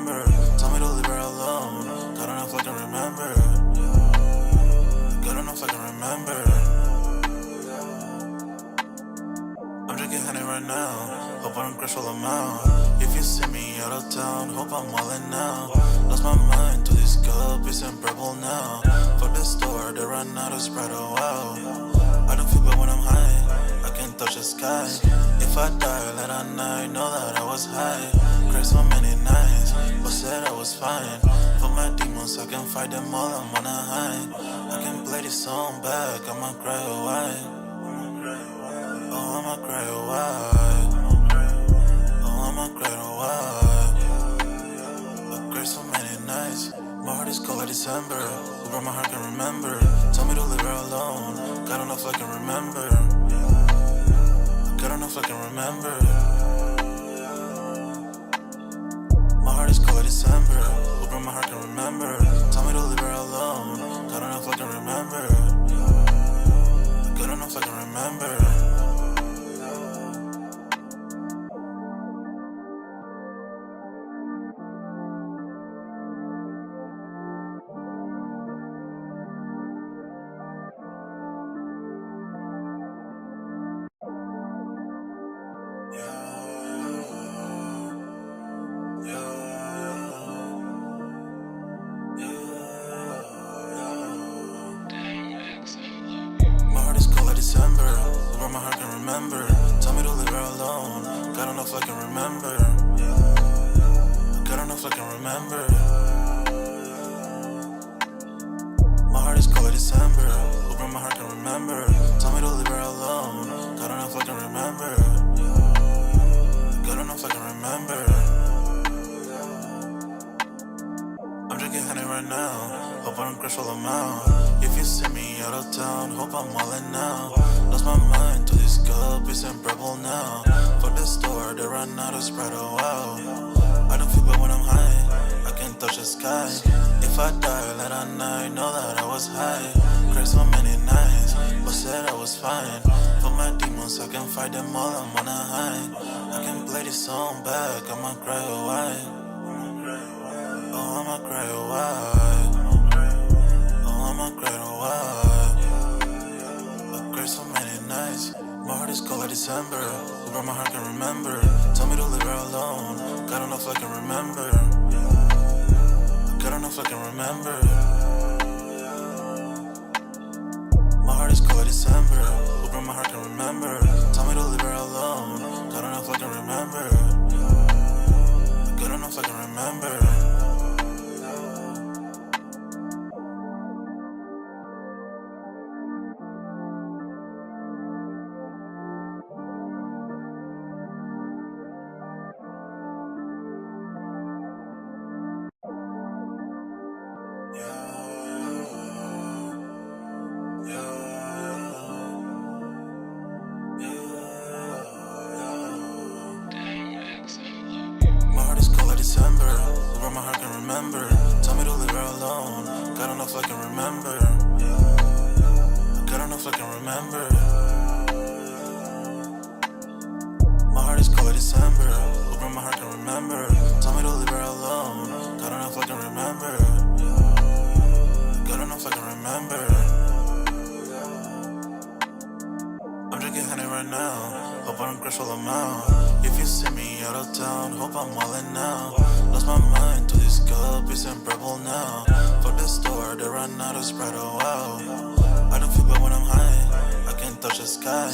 remember. Tell me to leave her alone. God, I don't know if I can remember. God, I don't know if I can remember. I'm drinking honey right now. Hope I don't crash all amount. If you see me out of town, hope I'm wildin' now. Lost my mind to this cup, it's in purple now. Fuck the store, they run out of Sprite, oh wow. I don't feel bad when I'm high, I can't touch the sky. If I die late at night, know that I was high. Cried so many nights, but said I was fine. For my demons, I can fight them all, I'm on a high. I can play this song back, I'ma cry or why. Oh, I'ma cry or why. Oh, I'ma cry or why. I cried so many nights, my heart is cold like December. Who my heart can remember. Tell me to leave her alone. God, I don't know if I can remember. God, I don't know if I can remember. My heart is cold like December. Who my heart can remember. Tell me to leave her alone. God, I don't know if I can remember. God, I don't know if I can remember. My heart is cold like December. Who my heart can remember. Tell me to leave her alone. God, I don't know if I can remember. God, I don't know if I can remember. My heart is cold like December. Who my heart can remember. Tell me to leave her alone. God, I don't know if I can remember. God, I don't know if I can remember. I'm drinking honey right now. Hope I don't crash all amount. If you see me out of town, hope I'm wildin' now. Lost my mind to this cup, it's in purple now. Fuck the store, they run out of Sprite, oh wow. I don't feel bad when I'm high, I can't touch the sky. If I die late at night, know that I was high. Cried so many nights, but said I was fine. For my demons, I can fight them all, I'm on a high. I can play this song back, I'ma cry or why. Oh, I'ma cry or why. Oh, I'ma cry or why. I cried so many nights. My heart is cold like December. Who my heart can remember. Tell me to leave her alone. God, I don't know if I can remember. God, I don't know if I can remember. My heart is cold like December. Who my heart can remember. Tell me to leave her alone. God, I don't know if I can remember. God, I don't know if I can remember. My heart is cold like December. Who my heart can remember. Tell me to leave her alone. God, I don't know if I can remember. God, I don't know if I can remember. My heart is cold like December. Who my heart can remember. Tell me to leave her alone. God, I don't know if I can remember. God, I don't know if I can remember. I'm drinking honey right now. Hope I don't crash all amount. If you see me out of town, hope I'm wildin' now. Lost my mind to this cup, it's in purple now. Fuck the store, they run out of Sprite, oh wow. I don't feel bad when I'm high, I can't touch the sky.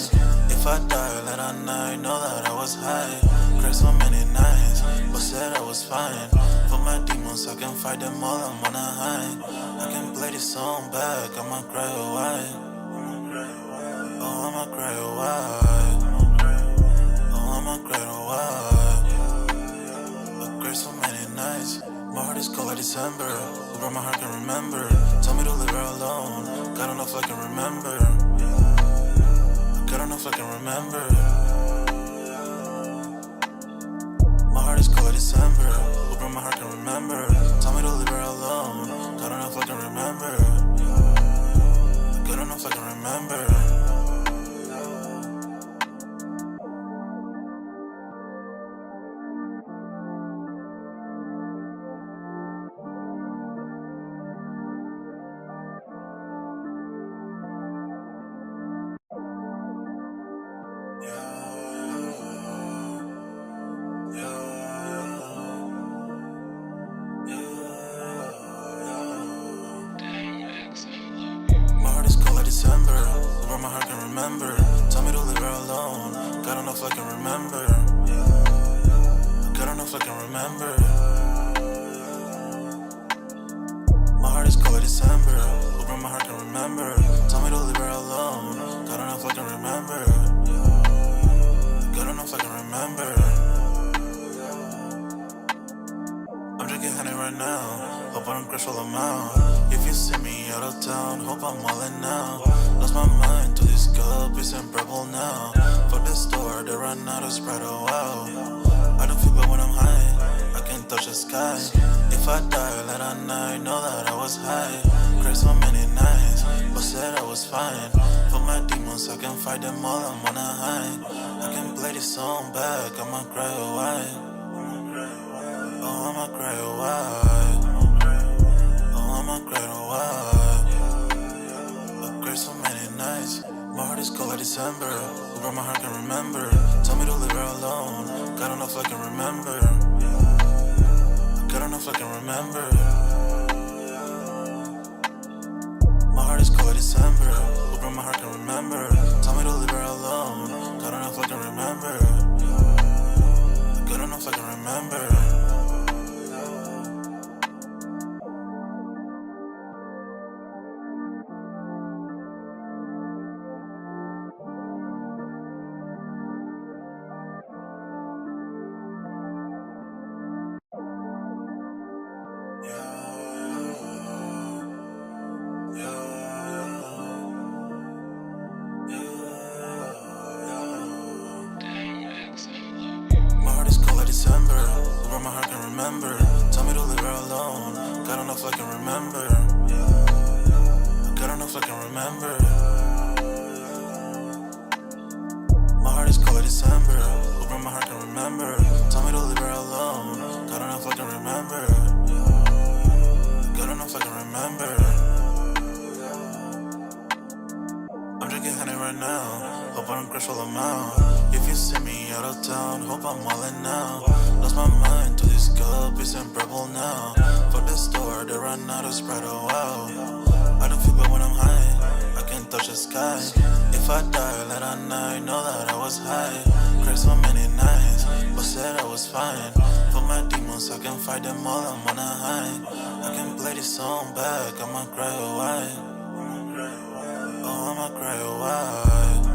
If I die late at night, know that I was high. Cried so many nights, but said I was fine. For my demons, I can fight them all, I'm on a high. I can play this song back, I'ma cry or why. Oh, I'ma cry or why. Oh, I'ma cry or why. I cried so many nights. My heart is cold like December. Who my heart can remember. Tell me to leave her alone. God, I don't know if I can remember. God, I don't know if I can remember. My heart is cold like December. Who my heart can remember. Tell me to leave her alone. God, I don't know if I can remember. God, I don't know if I can remember. my heart can remember. Tell me to leave her alone. God don't know if I can remember. God don't know if I can remember. My heart is cold like December. Open my heart can remember. Tell me to leave her alone. God don't know if I can remember. God don't know if I can remember. I'm drinking honey right now. Hope I don't crush all them out. If you see me out of town, hope I'm wildin' now. Lost my mind to this cup, it's unbearable now. Fuck the store, they run out of Sprite, oh wow. I don't feel bad when I'm high, I can't touch the sky. If I die late at night, know that I was high. Cried so many nights, but said I was fine. For my demons, I can fight them all, I'm on a high. I can play this song back, I'ma cry or why. Oh, I'ma cry or why. Oh, I'ma cry or why. I cried so many nights. My heart is cold like December. Where my heart can remember. Tell me to leave her alone. God don't know if I can remember. God don't know if I can remember. My heart is cold like December. Where my heart can remember. Tell me to leave her alone. God don't know if I can remember. God don't know if I can remember. December, where my heart can remember. Tell me to leave her alone. God don't know if I can remember. God don't know if I can remember. My heart is cold like December, where my heart can remember. Tell me to leave her alone. God don't know if I can remember. God don't know if I can remember. I'm drinking honey right now. Hope I don't crush all them out. If you see me out of town, hope I'm wildin' now. Lost my mind to this cup, it's unbearable now. Fuck the store, they run out of Sprite, oh wow. I don't feel bad when I'm high, I can't touch the sky. If I die late at night, know that I was high. Cried so many nights, but said I was fine. For my demons, I can fight them all, I'm on a high. I can play this song back, I'ma cry or why. Oh, I'ma cry or why.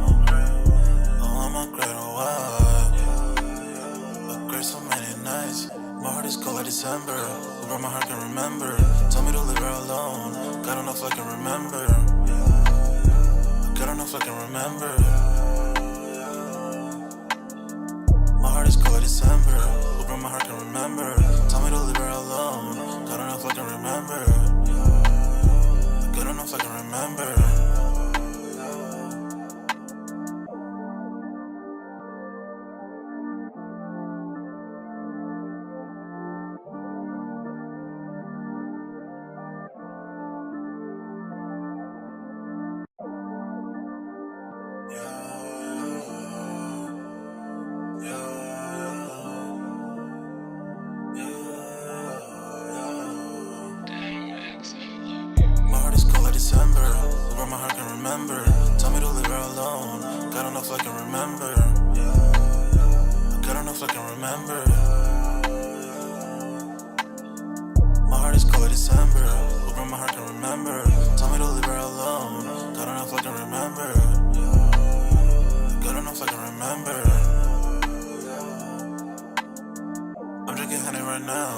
I'ma cry or why. I cried so many nights. My heart is cold like December. Where my heart can remember. Tell me to leave her alone. God don't know if I can remember. God don't know if I can remember. My heart is cold like December. Where my heart can remember. Tell me to leave her alone. God don't know if I can remember. God don't know if I can remember. December, where my heart can remember. Tell me to leave her alone. God don't know if I can remember. God don't know if I can remember. My heart is cold like December, where my heart can remember. Tell me to leave her alone. God don't know if I can remember. God don't know if I can remember. I'm drinking honey right now.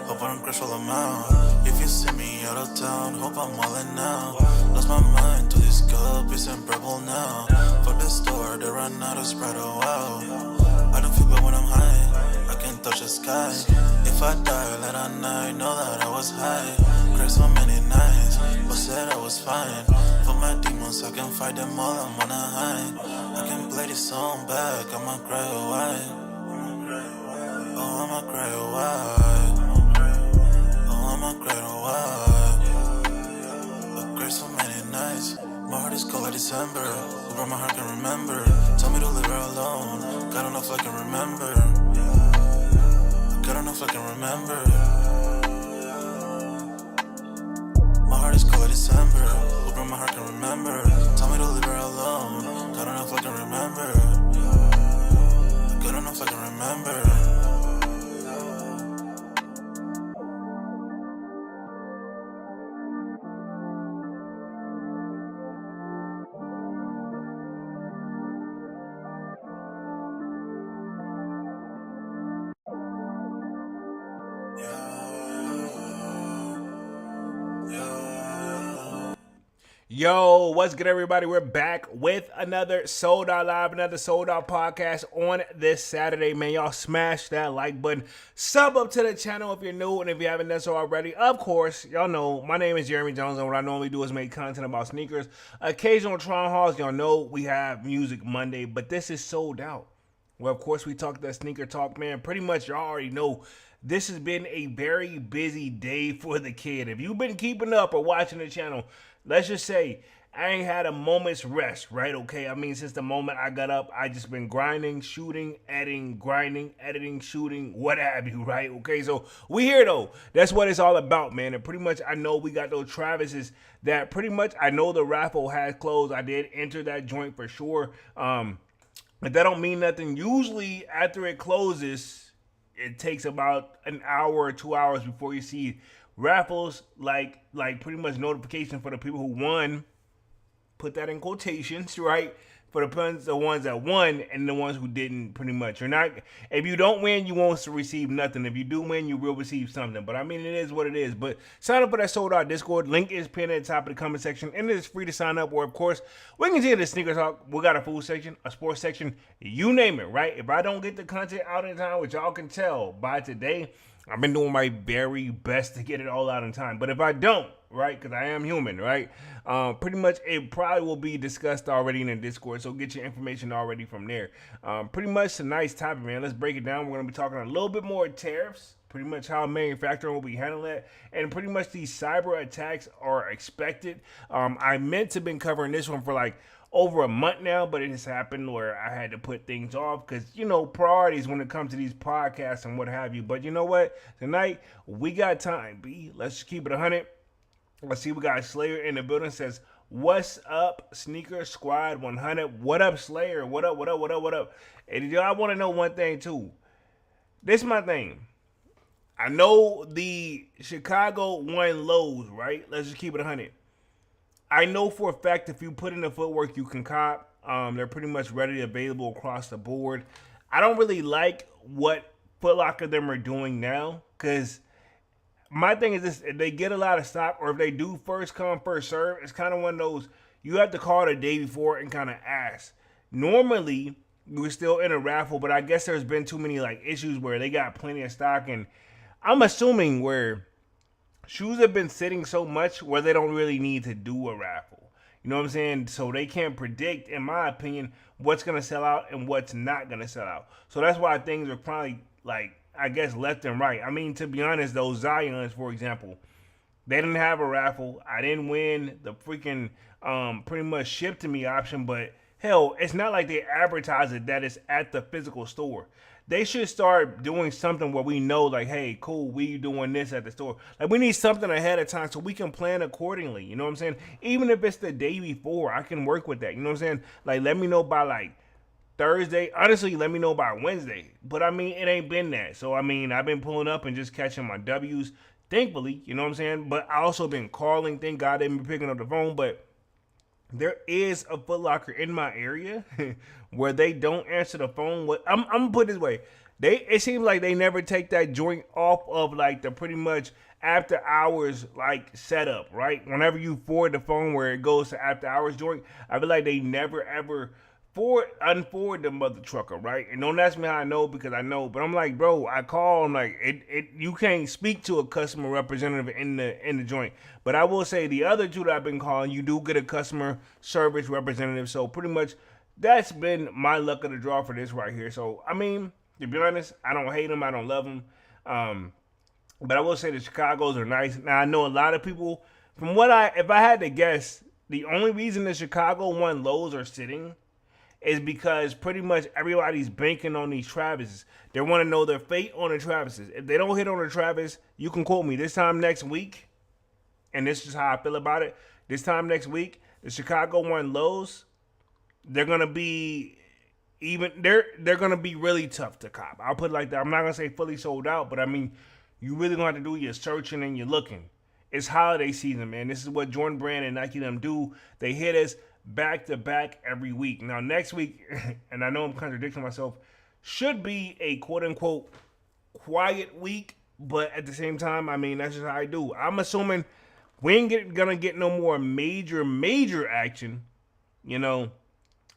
Hope I don't crush all them out. If you see me out of town, hope I'm wildin' now. Lost my mind to this cup, it's unbearable now. Fuck the store, they run out of Sprite, oh wow. I don't feel bad when I'm high, I can't touch the sky. If I die late at night, know that I was high. Cried so many nights, but said I was fine. For my demons, I can fight them all, I'm on a high. I can play this song back, I'ma cry or why. Oh, I'ma cry or why. I'ma cry or why. I cried so many nights. My heart is cold like December. Where my heart can remember. Tell me to leave her alone. God don't know if I can remember. God don't know if I can remember. My heart is cold like December. Where my heart can remember. Tell me to leave her alone. if I can remember. Yo, what's good, everybody? We're back with another Sold Out Live, another Sold Out podcast on this Saturday, man. Y'all smash that like button. Sub up to the channel if you're new, and if you haven't done so already, of course, y'all know my name is Jeremy Jones, and what I normally do is make content about sneakers. Occasional Tron Halls, y'all know we have Music Monday, but this is Sold Out. Well, of course, we talked that sneaker talk, man. Pretty much, y'all already know this has been a very busy day for the kid. If you've been keeping up or watching the channel, let's just say I ain't had a moment's rest, right? Okay, I mean, since the moment I got up, I just been grinding, shooting, editing, grinding, editing, shooting, what have you, right? Okay, so we here though. That's what it's all about, man. And pretty much, I know we got those Travises that pretty much, I know the raffle has closed. I did enter that joint for sure. But that don't mean nothing. Usually, after it closes, it takes about an hour or 2 hours before you see raffles, like pretty much notification for the people who won. Put that in quotations, right? For the ones that won and the ones who didn't, pretty much. You're not. If you don't win, you won't receive nothing. If you do win, you will receive something. But I mean, it is what it is. But sign up for that Sold Out Discord. Link is pinned at the top of the comment section, and it is free to sign up. Or of course, we can see the sneaker talk. We got a food section, a sports section, you name it, right? If I don't get the content out in time, which y'all can tell by today, I've been doing my very best to get it all out in time. But if I don't, right, because I am human, right, pretty much it probably will be discussed already in the Discord. So get your information already from there. Pretty much a nice topic, man. Let's break it down. We're going to be talking a little bit more tariffs, pretty much how manufacturing will be handling it, and pretty much these cyber attacks are expected. I meant to been covering this one for like over a month now, but it has happened where I had to put things off because, you know, priorities when it comes to these podcasts and what have you. But you know what? Tonight, we got time, B. Let's just keep it 100. Let's see, we got Slayer in the building. Says, what's up, Sneaker Squad 100? What up, Slayer? What up, what up, what up, what up? And I want to know one thing, too. This is my thing. I know the Chicago won lows, right? Let's just keep it 100. I know for a fact if you put in the footwork, you can cop. They're pretty much readily available across the board. I don't really like what Foot Locker them are doing now because my thing is this: if they get a lot of stock, or if they do first come first serve, it's kind of one of those you have to call the day before and kind of ask. Normally, we're still in a raffle, but I guess there's been too many like issues where they got plenty of stock, and I'm assuming where shoes have been sitting so much where they don't really need to do a raffle. You know what I'm saying? So they can't predict, in my opinion, what's going to sell out and what's not going to sell out. So that's why things are probably, like, I guess, left and right. I mean, to be honest, those Zions, for example, they didn't have a raffle. I didn't win the freaking pretty much ship to me option, but hell, it's not like they advertise it that it's at the physical store. They should start doing something where we know, like, hey, cool, we doing this at the store. Like, we need something ahead of time so we can plan accordingly. You know what I'm saying? Even if it's the day before, I can work with that. You know what I'm saying? Like, let me know by, like, Thursday. Honestly, let me know by Wednesday. But, I mean, it ain't been that. So, I mean, I've been pulling up and just catching my W's, thankfully. You know what I'm saying? But I also been calling. Thank God they've been picking up the phone. But there is a Foot Locker in my area where they don't answer the phone. I'm gonna put it this way: it seems like they never take that joint off of like the pretty much after hours like setup, right? Whenever you forward the phone where it goes to after hours joint, I feel like they never ever unforward the mother trucker, right? And don't ask me how I know because I know, but I'm like, bro, I call, I'm like, you can't speak to a customer representative in the joint. But I will say the other two that I've been calling, you do get a customer service representative. So pretty much that's been my luck of the draw for this right here. So I mean, to be honest, I don't hate them, I don't love them. But I will say the Chicagos are nice. Now I know a lot of people, if I had to guess, the only reason the Chicago one lows are sitting is because pretty much everybody's banking on these Travises. They want to know their fate on the Travises. If they don't hit on the Travis, you can quote me this time next week, and this is how I feel about it. This time next week, the Chicago one lows, they're going to be even they're gonna be really tough to cop. I'll put it like that. I'm not gonna say fully sold out, but I mean, you really gonna have to do your searching and your looking. It's holiday season, man. This is what Jordan Brand and Nike them do. They hit us back to back every week. Now next week, and I know I'm contradicting myself, should be a quote unquote quiet week, but at the same time, I mean that's just how I do. I'm assuming we ain't gonna get no more major action. You know,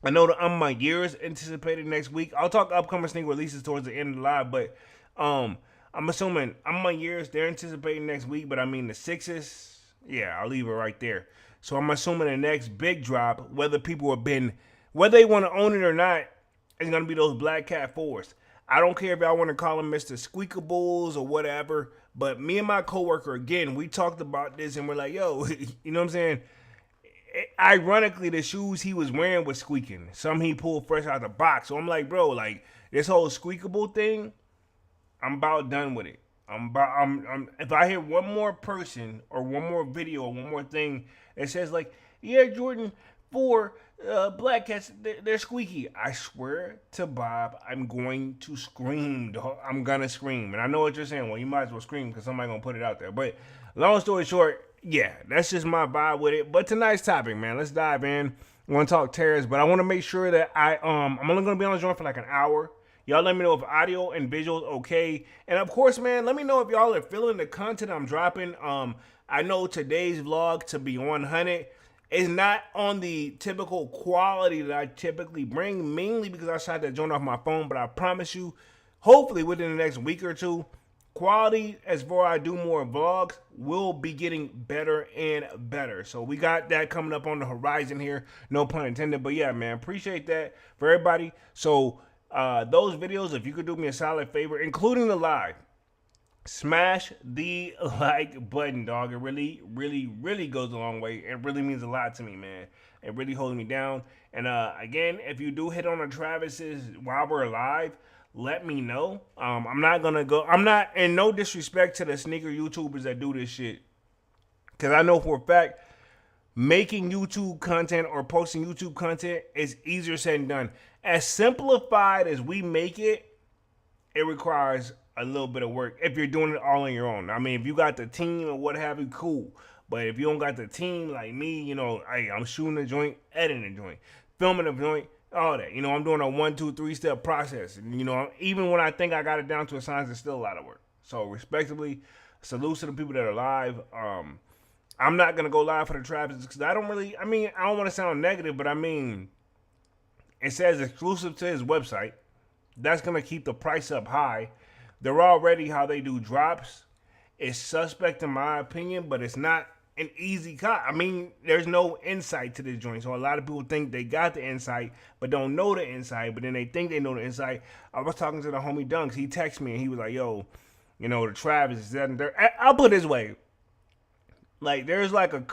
I know the my year is anticipated next week. I'll talk upcoming sneaker releases towards the end of the live, but I'm assuming my years they're anticipating next week. But I mean the Sixes, yeah, I'll leave it right there. So I'm assuming the next big drop, whether they want to own it or not, is gonna be those Black Cat 4s. I don't care if y'all want to call them Mr. Squeakables or whatever, but me and my coworker, again, we talked about this and we're like, yo, you know what I'm saying? Ironically, the shoes he was wearing was squeaking. Some he pulled fresh out of the box. So I'm like, bro, like this whole squeakable thing, I'm about done with it. If I hear one more person or one more video or one more thing that says like, yeah, Jordan 4 Black Cats, they're squeaky. I swear to Bob, I'm going to scream. Dog. I'm gonna scream. And I know what you're saying. Well, you might as well scream because somebody's gonna put it out there. But long story short, yeah, that's just my vibe with it. But tonight's topic, man, let's dive in. I want to talk tariffs, but I want to make sure that I'm only gonna be on the joint for like an hour. Y'all let me know if audio and visuals okay. And of course, man, let me know if y'all are feeling the content I'm dropping. I know today's vlog, to be 100, is not on the typical quality that I typically bring, mainly because I shot that joint off my phone. But I promise you, hopefully within the next week or two, quality as far as I do more vlogs will be getting better and better. So we got that coming up on the horizon here, no pun intended. But yeah, man, appreciate that for everybody. So those videos, if you could do me a solid favor, including the live, smash the like button, dog. It really goes a long way. It really means a lot to me, man. It really holds me down. And again, if you do hit on the Travis's while we're live, let me know. I'm not, in no disrespect to the sneaker YouTubers that do this shit, because I know for a fact making YouTube content or posting YouTube content is easier said than done. As simplified as we make it, it requires a little bit of work if you're doing it all on your own. I mean, if you got the team or what have you, cool. But if you don't got the team like me, you know, hey, I'm shooting a joint, editing a joint, filming a joint, all that. You know, I'm doing a 1, 2, 3 step process. And, you know, even when I think I got it down to a science, it's still a lot of work. So, respectively, salute to the people that are live. I'm not going to go live for the Travis because I don't want to sound negative, but I mean, it says exclusive to his website. That's going to keep the price up high. They're already how they do drops. It's suspect in my opinion, but it's not an easy cut. I mean, there's no insight to this joint. So a lot of people think they got the insight, but don't know the insight. But then they think they know the insight. I was talking to the homie Dunks. He texted me and he was like, yo, you know, the Travis is that and there. I'll put it this way. Like, there's like a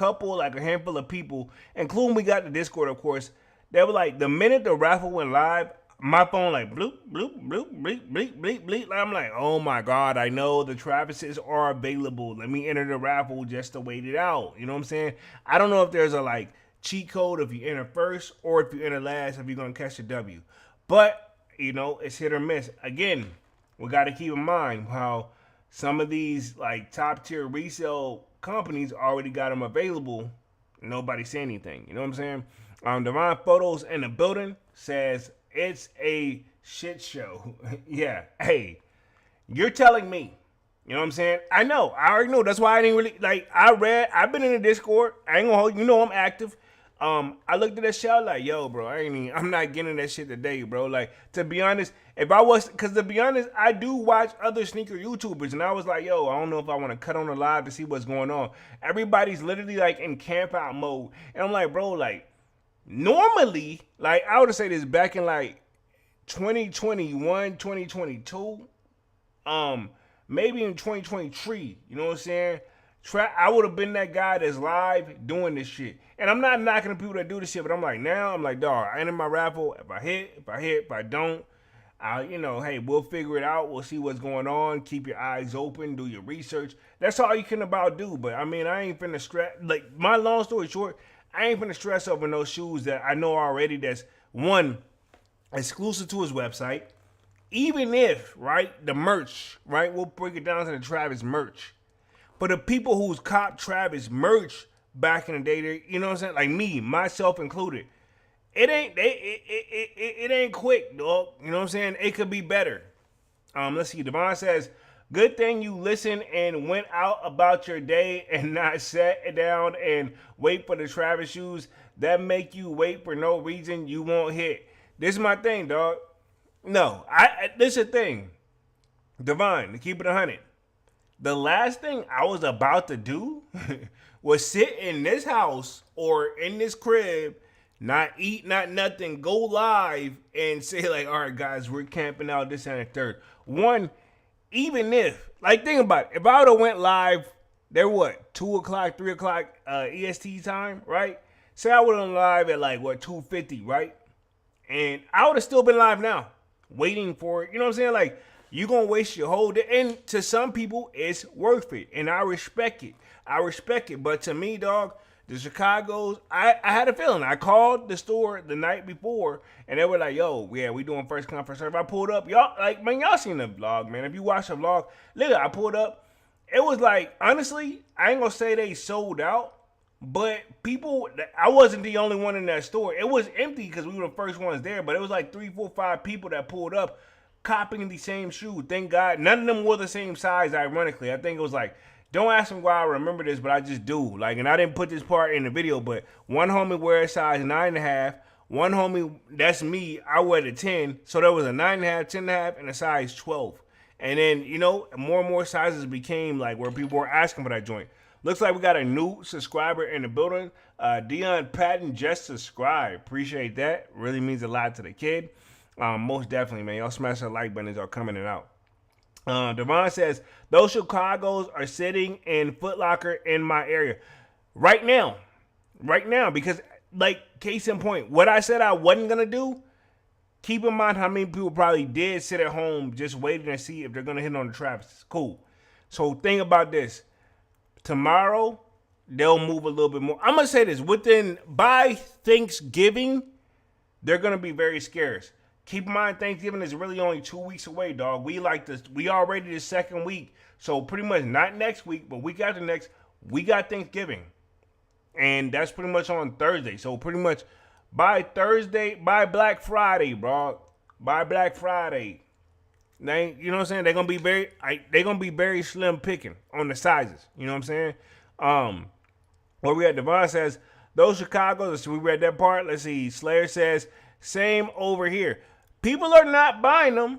handful of people, including we got the Discord, of course. They were like, the minute the raffle went live, my phone like bloop, bloop, bloop, bleep, bleep, bleep, bleep. I'm like, oh my God, I know the Travises are available. Let me enter the raffle just to wait it out. You know what I'm saying? I don't know if there's a like cheat code if you enter first or if you enter last if you're going to catch the W. But, you know, it's hit or miss. Again, we got to keep in mind how some of these like top tier resale companies already got them available. Nobody say anything. You know what I'm saying? Divine Photos in the building says it's a shit show. Yeah. Hey, you're telling me. You know what I'm saying? I know. I already know. That's why I didn't really like. I've been in the Discord. I ain't gonna hold you. Know I'm active. I looked at that shit like, yo, bro, I'm not getting that shit today, bro. Like, to be honest, to be honest, I do watch other sneaker YouTubers, and I was like, yo, I don't know if I want to cut on the live to see what's going on. Everybody's literally like in camp out mode, and I'm like, bro, like, normally, like, I would say this back in like 2021, 2022, maybe in 2023, you know what I'm saying? I would have been that guy that's live doing this shit. And I'm not knocking the people that do this shit, but I'm like, dog, I enter my raffle. If I hit, if I don't, hey, we'll figure it out. We'll see what's going on. Keep your eyes open. Do your research. That's all you can about do. But, I mean, I ain't finna stress. Like, my long story short, I ain't finna stress over no shoes that I know already that's, one, exclusive to his website. Even if, right, the merch, right, we'll break it down to the Travis merch. But the people who's cop Travis merch back in the day, you know what I'm saying? Like me, myself included. It ain't quick, dog. You know what I'm saying? It could be better. Let's see. Devon says, good thing you listened and went out about your day and not sat down and wait for the Travis shoes that make you wait for no reason you won't hit. This is my thing, dog. No, this is the thing. Devon, to keep it 100. The last thing I was about to do was sit in this house or in this crib, not eat, not nothing, go live and say like, all right, guys, we're camping out this and the third. One, even if, like, think about it. If I would have went live, they're what, 2 o'clock, 3 o'clock EST time, right? Say I would have been live at like, what, 2:50, right? And I would have still been live now, waiting for it. You know what I'm saying? Like, you're going to waste your whole day. And to some people, it's worth it. And I respect it. But to me, dog, the Chicago's, I had a feeling. I called the store the night before, and they were like, yo, yeah, we doing first come, first serve. I pulled up. Y'all, like, man, y'all seen the vlog, man. If you watch the vlog, look, I pulled up. It was like, honestly, I ain't going to say they sold out. But people, I wasn't the only one in that store. It was empty because we were the first ones there. But it was like 3, 4, 5 people that pulled up, copying the same shoe. Thank God. None of them were the same size, ironically. I think it was like, don't ask me why I remember this, but I just do. Like, and I didn't put this part in the video, but one homie wears size 9.5. One homie, that's me, I wear the 10. So there was a 9.5, 10.5, and a size 12. And then, you know, more and more sizes became like where people were asking for that joint. Looks like we got a new subscriber in the building. Dion Patton just subscribed. Appreciate that. Really means a lot to the kid. Most definitely, man. Y'all smash that like button as y'all coming it out. Devon says, those Chicago's are sitting in Foot Locker in my area. Right now, because, like, case in point, what I said I wasn't going to do, keep in mind how many people probably did sit at home just waiting to see if they're going to hit on the Travis. Cool. So think about this. Tomorrow, they'll move a little bit more. I'm going to say this. By Thanksgiving, they're going to be very scarce. Keep in mind, Thanksgiving is really only 2 weeks away, dog. We already the second week. So pretty much not next week, but week after next, we got Thanksgiving. And that's pretty much on Thursday. So pretty much by Black Friday, bro. By Black Friday. You know what I'm saying? They're gonna be very slim picking on the sizes. You know what I'm saying? Where we at, Devon says, those Chicago's, we read that part. Let's see. Slayer says, same over here. People are not buying them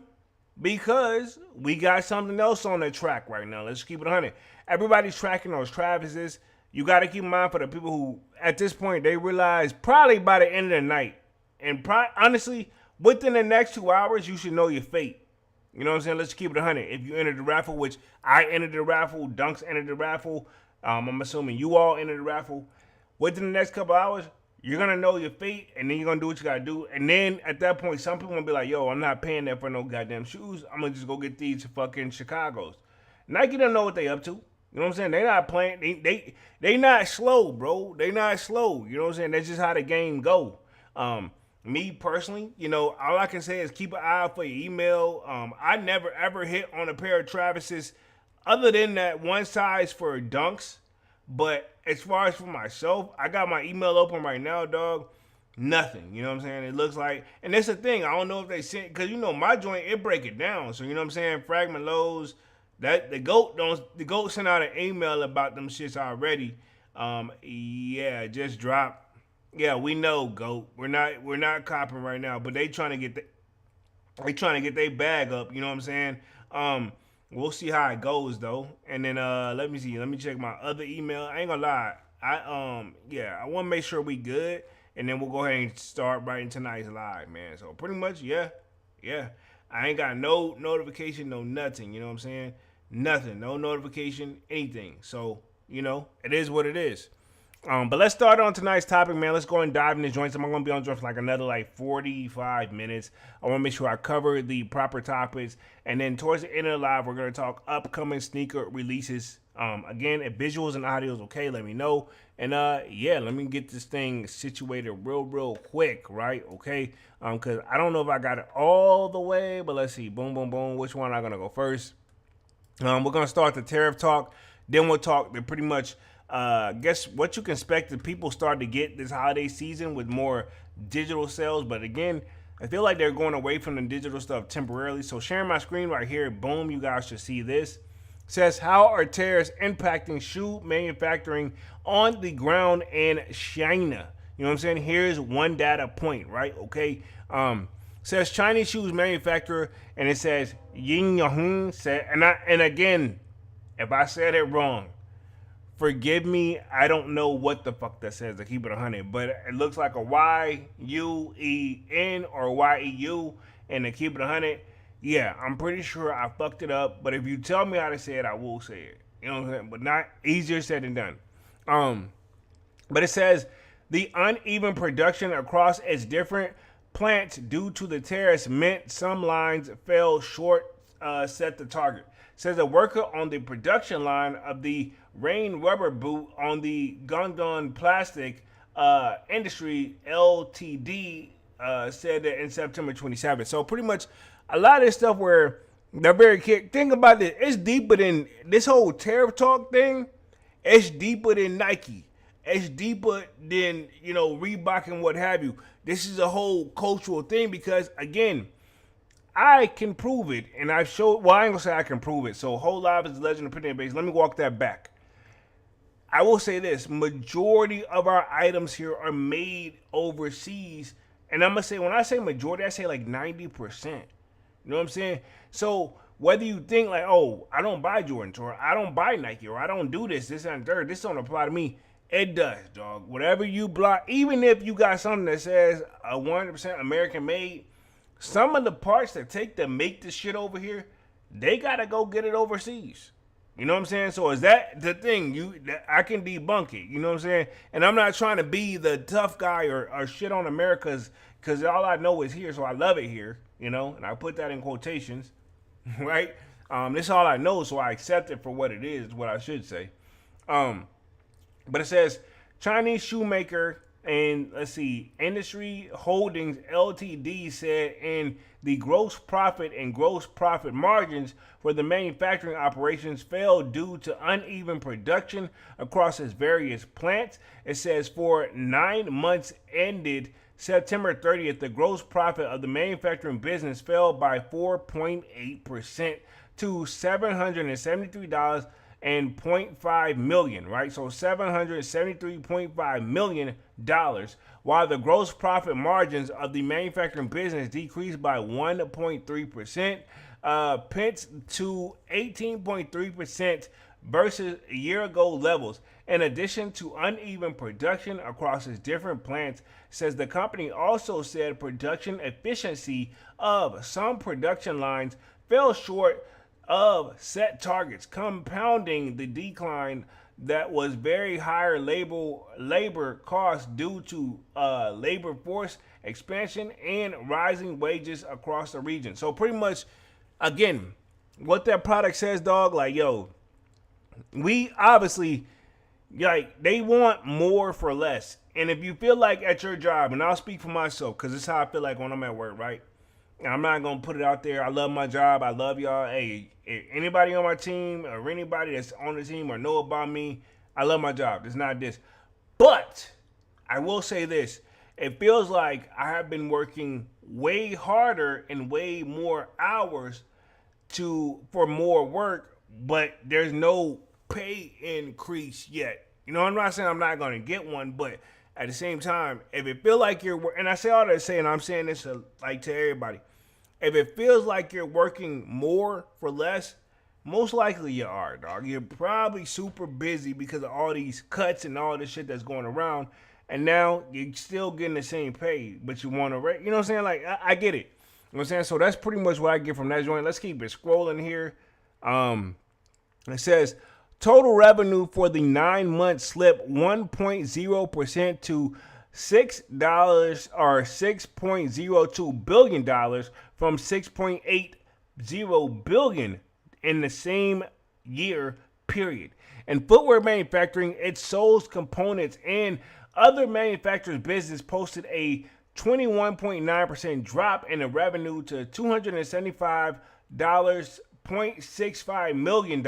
because we got something else on the track right now. Let's keep it 100. Everybody's tracking those Travises. You got to keep in mind for the people who, at this point, they realize probably by the end of the night, and honestly, within the next 2 hours, you should know your fate. You know what I'm saying? Let's keep it 100. If you entered the raffle, which I entered the raffle, Dunks entered the raffle, I'm assuming you all entered the raffle. Within the next couple hours, you're going to know your fate, and then you're going to do what you got to do. And then at that point, some people going to be like, yo, I'm not paying that for no goddamn shoes. I'm going to just go get these fucking Chicago's. Nike don't know what they up to. You know what I'm saying? They not playing. They not slow, bro. They not slow. You know what I'm saying? That's just how the game go. Me personally, you know, all I can say is keep an eye out for your email. I never ever hit on a pair of Travis's other than that one size for Dunks. But as far as for myself, I got my email open right now, dog. Nothing. You know what I'm saying? It looks like, and that's the thing. I don't know if they sent, because you know my joint, it break it down. So you know what I'm saying? Fragment lows. That the goat sent out an email about them shits already. Yeah, just dropped. Yeah, we know, GOAT. We're not copping right now, but they trying to get their bag up. You know what I'm saying? We'll see how it goes though. And then let me see. Let me check my other email. I ain't gonna lie. I want to make sure we good, and then we'll go ahead and start writing tonight's live, man. So pretty much, yeah. I ain't got no notification, no nothing. You know what I'm saying? Nothing, no notification, anything. So you know, it is what it is. But let's start on tonight's topic, man. Let's go and dive into joints. I'm going to be on joint for like another 45 minutes. I want to make sure I cover the proper topics. And then towards the end of the live, we're going to talk upcoming sneaker releases Again, if visuals and audio is okay, let me know. And yeah, let me get this thing situated real quick, right? Okay. Cause I don't know if I got it all the way, but let's see. Boom, boom, boom. Which one I'm gonna go first? We're gonna start the tariff talk. Then we'll talk the pretty much guess what you can expect that people start to get this holiday season with more digital sales. But again, I feel like they're going away from the digital stuff temporarily. So sharing my screen right here, boom, you guys should see this. Says, how are tariffs impacting shoe manufacturing on the ground in China? You know what I'm saying? Here's one data point, right? Okay. Says Chinese shoes manufacturer, and it says Yin Yahoo said, and again, if I said it wrong, forgive me. I don't know what the fuck that says to keep it 100, but it looks like a Y-U-E-N or Y-E-U, and to keep it 100. Yeah, I'm pretty sure I fucked it up, but if you tell me how to say it, I will say it. You know what I'm saying? But not easier said than done. But it says the uneven production across its different plants due to the tariffs meant some lines fell short set the target. Says a worker on the production line of the rain rubber boot on the Gungun Plastic Industry Ltd said that in September 27th. So pretty much a lot of this stuff where they're very think about this. It's deeper than this whole tariff talk thing. It's deeper than Nike. It's deeper than, Reebok and what have you. This is a whole cultural thing because, again, I can prove it. And I've showed, well, I ain't gonna say I can prove it. So whole life is a legend of opinion base. Let me walk that back. I will say this. Majority of our items here are made overseas. And I'm gonna say, when I say majority, I say like 90%. You know what I'm saying? So whether you think like, oh, I don't buy Jordan, or I don't buy Nike, or I don't do this and third, this don't apply to me. It does, dog. Whatever you block, even if you got something that says a 100% American made, some of the parts that take to make this shit over here, they gotta go get it overseas. You know what I'm saying? So is that the thing? I can debunk it. You know what I'm saying? And I'm not trying to be the tough guy or shit on America's, because all I know is here, so I love it here. And I put that in quotations, right? This is all I know, so I accept it for what it is what I should say. But it says Chinese shoemaker and Industry Holdings Ltd said in the gross profit and gross profit margins for the manufacturing operations fell due to uneven production across its various plants. It says for 9 months ended September 30th, the gross profit of the manufacturing business fell by 4.8% to $773 and $0.5 million, right? So $773.5 million, while the gross profit margins of the manufacturing business decreased by 1.3%, pence to 18.3% versus year ago levels. In addition to uneven production across its different plants, says the company also said production efficiency of some production lines fell short of set targets, compounding the decline that was very higher labor costs due to labor force expansion and rising wages across the region. So pretty much, again, what that product says, dog, like, yo, we obviously, like, they want more for less. And if you feel like at your job, and I'll speak for myself, because it's how I feel like when I'm at work, right? I'm not going to put it out there. I love my job. I love y'all. Hey, anybody on my team or anybody that's on the team or know about me, I love my job. It's not this. But I will say this. It feels like I have been working way harder and way more hours for more work, but there's no pay increase yet. I'm not saying I'm not going to get one, but at the same time, if it feel like you're, and I say all that saying, I'm saying this like to everybody, if it feels like you're working more for less, most likely you are, dog. You're probably super busy because of all these cuts and all this shit that's going around, and now you're still getting the same pay, but you want to, you know what I'm saying? Like, I get it. You know what I'm saying? So that's pretty much what I get from that joint. Let's keep it scrolling here. It says, total revenue for the 9 months slipped 1.0% to $6 or $6.02 billion from $6.80 billion in the same year period. In footwear manufacturing, its soles, components, and other manufacturers' business posted a 21.9% drop in the revenue to $275.65 million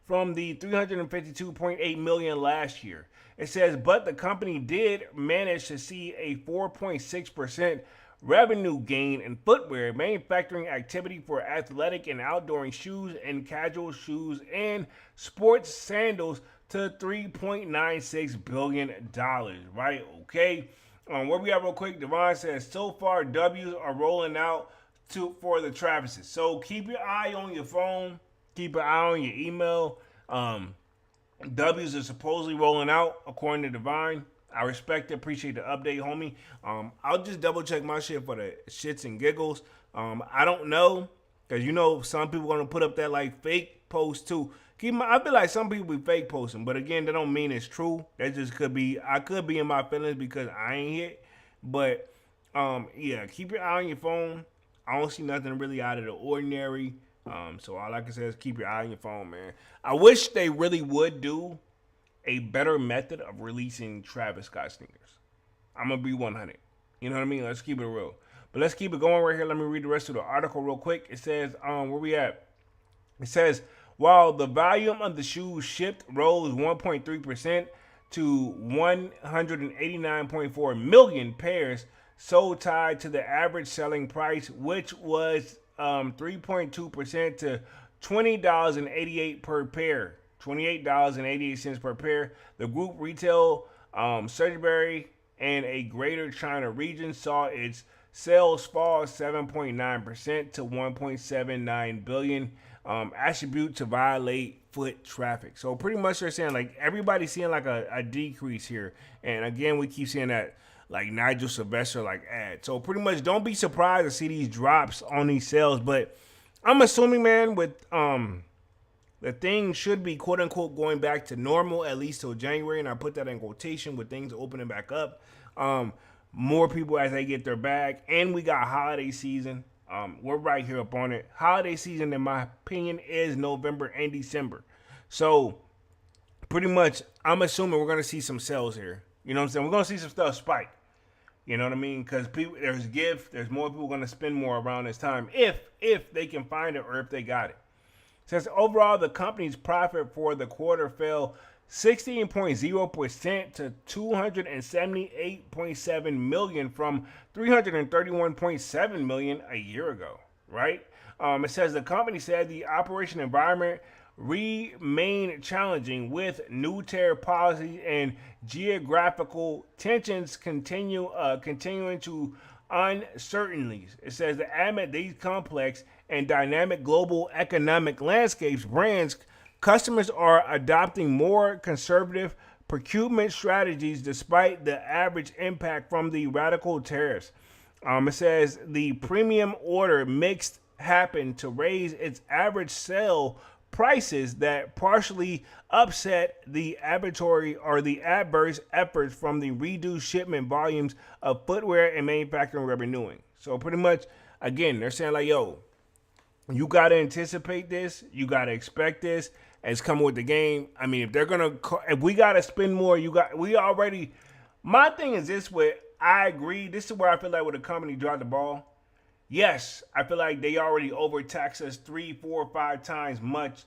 from the $352.8 million last year. It says, but the company did manage to see a 4.6% revenue gain in footwear manufacturing activity for athletic and outdoor shoes and casual shoes and sports sandals to $3.96 billion, right? Okay. Where we at real quick, Devon says, so far W's are rolling out for the Travises. So keep your eye on your phone, keep an eye on your email. W's are supposedly rolling out according to Divine. I respect it, appreciate the update, homie. I'll just double check my shit for the shits and giggles. I don't know, because you know some people gonna put up that like fake post too. I feel like some people be fake posting, but again, that don't mean it's true. That just could be, I could be in my feelings because I ain't hit. But yeah, keep your eye on your phone. I don't see nothing really out of the ordinary. So all I can say is keep your eye on your phone, man. I wish they really would do a better method of releasing Travis Scott sneakers. I'm gonna be 100. You know what I mean? Let's keep it real. But let's keep it going right here. Let me read the rest of the article real quick. It says, where we at? It says, while the volume of the shoes shipped rose 1.3% to 189.4 million pairs, so tied to the average selling price, which was 3.2% to $20.88 per pair. $28.88 per pair. The group retail Sudbury and a greater China region saw its sales fall 7.9% to 1.79 billion, attribute to violate foot traffic. So pretty much they're saying like everybody's seeing like a decrease here. And again, we keep seeing that like Nigel Sylvester like ad. So pretty much don't be surprised to see these drops on these sales. But I'm assuming, man, with the thing should be quote unquote going back to normal at least till January, and I put that in quotation with things opening back up. More people as they get their bag, and we got holiday season. We're right here up on it. Holiday season, in my opinion, is November and December. So pretty much, I'm assuming we're gonna see some sales here. You know what I'm saying? We're gonna see some stuff spike. You know what I mean? Because there's gift. There's more people gonna spend more around this time if they can find it or if they got it. Says overall, the company's profit for the quarter fell 16.0% to $278.7 million from $331.7 million a year ago, right? It says the company said the operation environment remained challenging with new tariff policies and geographical tensions continuing to uncertainties. It says that amid these complex and dynamic global economic landscapes, customers are adopting more conservative procurement strategies despite the average impact from the radical tariffs. It says the premium order mix happened to raise its average sale prices that partially upset the adverse efforts from the reduced shipment volumes of footwear and manufacturing revenuing. So pretty much, again, they're saying like, yo, you got to anticipate this. You got to expect this. It's coming with the game. I mean, if we got to spend more, my thing is this way. I agree. This is where I feel like with the company dropped the ball. Yes, I feel like they already overtaxed us 3, 4, 5 times much,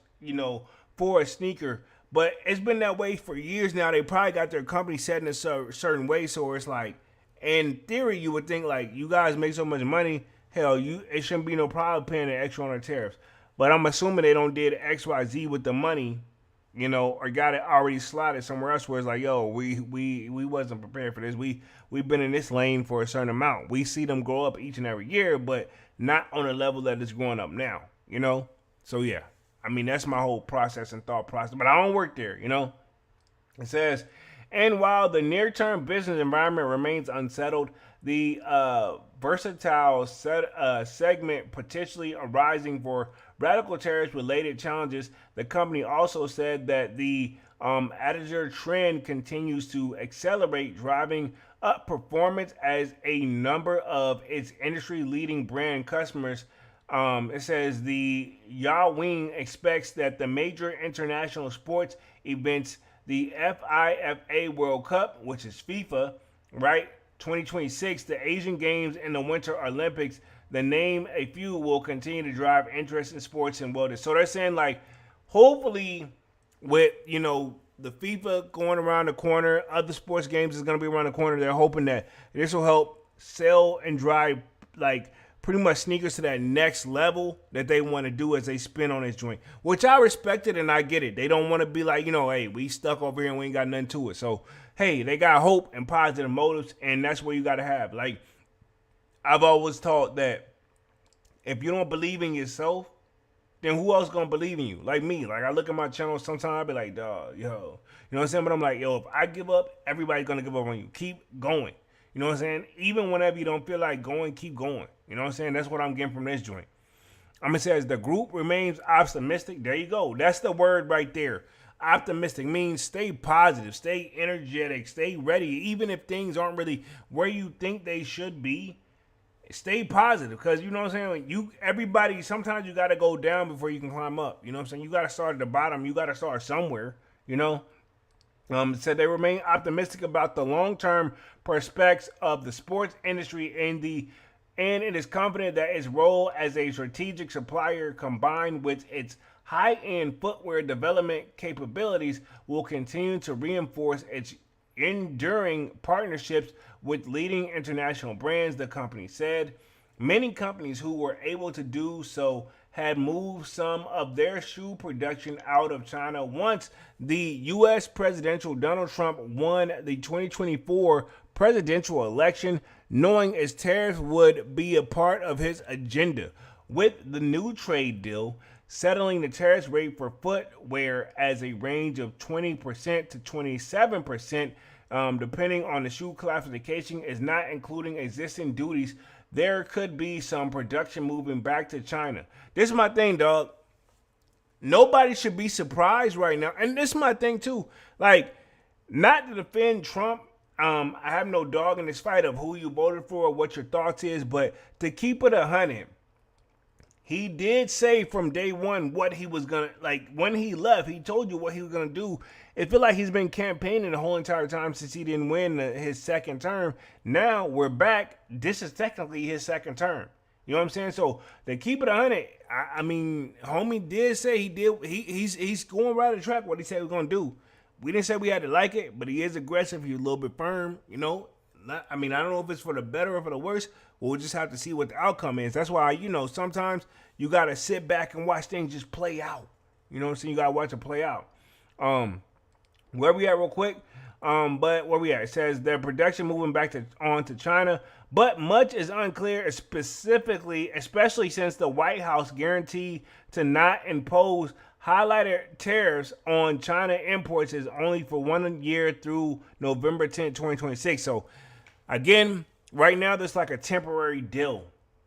for a sneaker. But it's been that way for years now. They probably got their company set in a certain way. So it's like, in theory, you would think like, you guys make so much money. Hell, it shouldn't be no problem paying the extra on the tariffs. But I'm assuming they don't did XYZ with the money, or got it already slotted somewhere else where it's like, yo, we wasn't prepared for this. We've been in this lane for a certain amount. We see them grow up each and every year, but not on a level that it's growing up now, So yeah, I mean, that's my whole process and thought process. But I don't work there, It says, and while the near-term business environment remains unsettled, the versatile segment potentially arising for radical tariffs-related challenges, the company also said that the Adager trend continues to accelerate, driving up performance as a number of its industry-leading brand customers It says the Yao Wing expects that the major international sports events, the FIFA World Cup, which is FIFA, right, 2026, the Asian Games, and the Winter Olympics, the name a few, will continue to drive interest in sports and wellness. So they're saying like, hopefully, with the FIFA going around the corner, other sports games is going to be around the corner. They're hoping that this will help sell and drive like pretty much sneakers to that next level that they want to do as they spin on this joint, which I respect it and I get it. They don't want to be like, hey, we stuck over here and we ain't got nothing to it. So, hey, they got hope and positive motives, and that's what you got to have. Like, I've always taught that if you don't believe in yourself, then who else gonna believe in you? Like me. Like, I look at my channel sometimes, I be like, dog, yo. You know what I'm saying? But I'm like, yo, if I give up, everybody's gonna give up on you. Keep going. You know what I'm saying? Even whenever you don't feel like going, keep going. You know what I'm saying? That's what I'm getting from this joint. I'm going to say, as the group remains optimistic, there you go. That's the word right there. Optimistic means stay positive, stay energetic, stay ready. Even if things aren't really where you think they should be, stay positive. Because, you know what I'm saying? Everybody, sometimes you got to go down before you can climb up. You know what I'm saying? You got to start at the bottom. You got to start somewhere, you know? It said they remain optimistic about the long-term prospects of the sports industry and it is confident that its role as a strategic supplier combined with its high-end footwear development capabilities will continue to reinforce its enduring partnerships with leading international brands, the company said. Many companies who were able to do so had moved some of their shoe production out of China once the U.S. presidential Donald Trump won the 2024 presidential election, knowing its tariffs would be a part of his agenda. With the new trade deal, settling the tariff rate for footwear as a range of 20% to 27%, depending on the shoe classification, is not including existing duties, there could be some production moving back to China. This is my thing, dog. Nobody should be surprised right now. And this is my thing, too. Like, not to defend Trump. I have no dog in this fight of who you voted for or what your thoughts is. But to keep it 100, he did say from day one what he was going to, like, when he left, he told you what he was going to do. It feel like he's been campaigning the whole entire time since he didn't win his second term. Now we're back. This is technically his second term. You know what I'm saying? So to keep it 100, I mean, homie did say he's going right on track what he said he was going to do. We didn't say we had to like it, but he is aggressive. He's a little bit firm, you know. I don't know if it's for the better or for the worse. We'll just have to see what the outcome is. That's why, sometimes you got to sit back and watch things just play out. You know what I'm saying? You got to watch it play out. Where we at real quick? But where we at? It says their production moving back on to China, but much is unclear, specifically, especially since the White House guaranteed to not impose highlighted tariffs on China imports is only for 1 year through November 10th, 2026. So, again, right now there's like a temporary deal,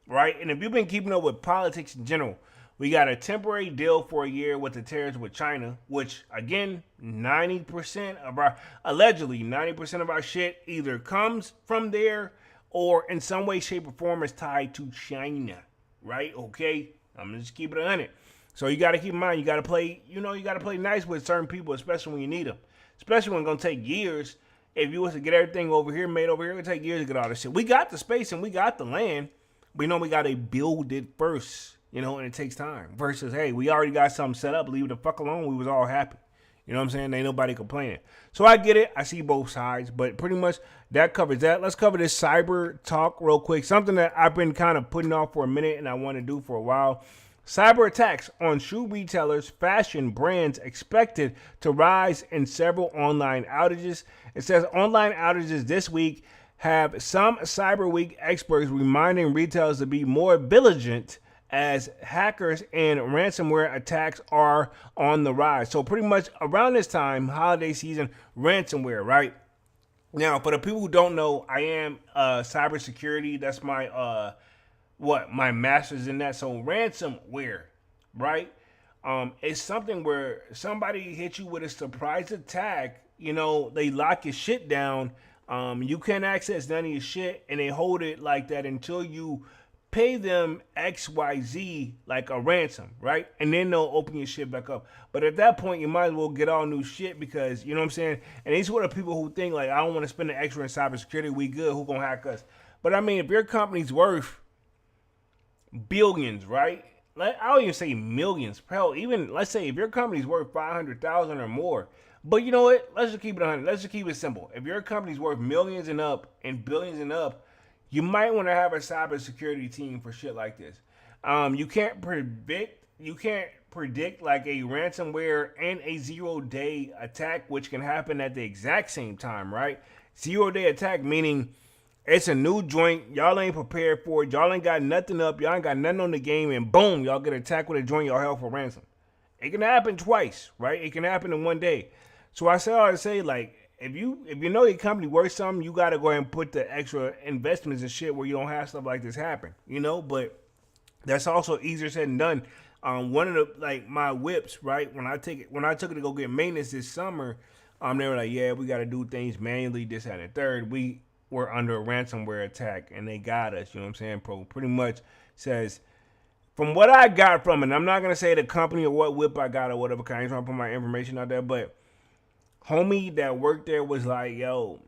right? And if you've been keeping up with politics in general, we got a temporary deal for a year with the tariffs with China, which, again, 90% of allegedly 90% of our shit either comes from there or in some way, shape, or form is tied to China, right? Okay? I'm going to just keep it 100. So you got to keep in mind, you got to play nice with certain people, especially when you need them. Especially when it's going to take years. If you was to get everything over here, made over here, it would take years to get all this shit. We got the space and we got the land. We know we got to build it first. And it takes time. Versus, hey, we already got something set up. Leave it the fuck alone. We was all happy. You know what I'm saying? Ain't nobody complaining. So I get it. I see both sides. But pretty much that covers that. Let's cover this cyber talk real quick. Something that I've been kind of putting off for a minute and I want to do for a while. Cyber attacks on shoe retailers, fashion brands expected to rise in several online outages. It says online outages this week have some Cyber Week experts reminding retailers to be more vigilant as hackers and ransomware attacks are on the rise. So pretty much around this time, holiday season, ransomware, right? Now, for the people who don't know, I am cybersecurity. That's my my master's in that. So ransomware, right? It's something where somebody hits you with a surprise attack. They lock your shit down. You can't access none of your shit, and they hold it like that until you pay them XYZ like a ransom, right? And then they'll open your shit back up. But at that point, you might as well get all new shit because, you know what I'm saying? And these are the people who think, like, I don't want to spend the extra in cybersecurity. We good. Who gonna hack us? But I mean, if your company's worth billions, right? Like, I don't even say millions. Hell, even, let's say if your company's worth 500,000 or more. But you know what? Let's just keep it 100. Let's just keep it simple. If your company's worth millions and up and billions and up, you might want to have a cybersecurity team for shit like this. You can't predict like a ransomware and a 0-day attack, which can happen at the exact same time, right? 0-day attack meaning it's a new joint, y'all ain't prepared for it, y'all ain't got nothing up, y'all ain't got nothing on the game, and boom, y'all get attacked with a joint y'all held for ransom. It can happen twice, right? It can happen in one day. So I say like, if you know your company worth something, you got to go ahead and put the extra investments and shit where you don't have stuff like this happen, you know. But that's also easier said than done. One of the like my whips, right? When I took it to go get maintenance this summer, they were like, yeah, we got to do things manually, this and the third. We were under a ransomware attack and they got us. You know what I'm saying? Pretty much says. From what I got from it, and I'm not gonna say the company or what whip I got or whatever, cause I ain't trying to put my information out there, but homie that worked there was like, yo,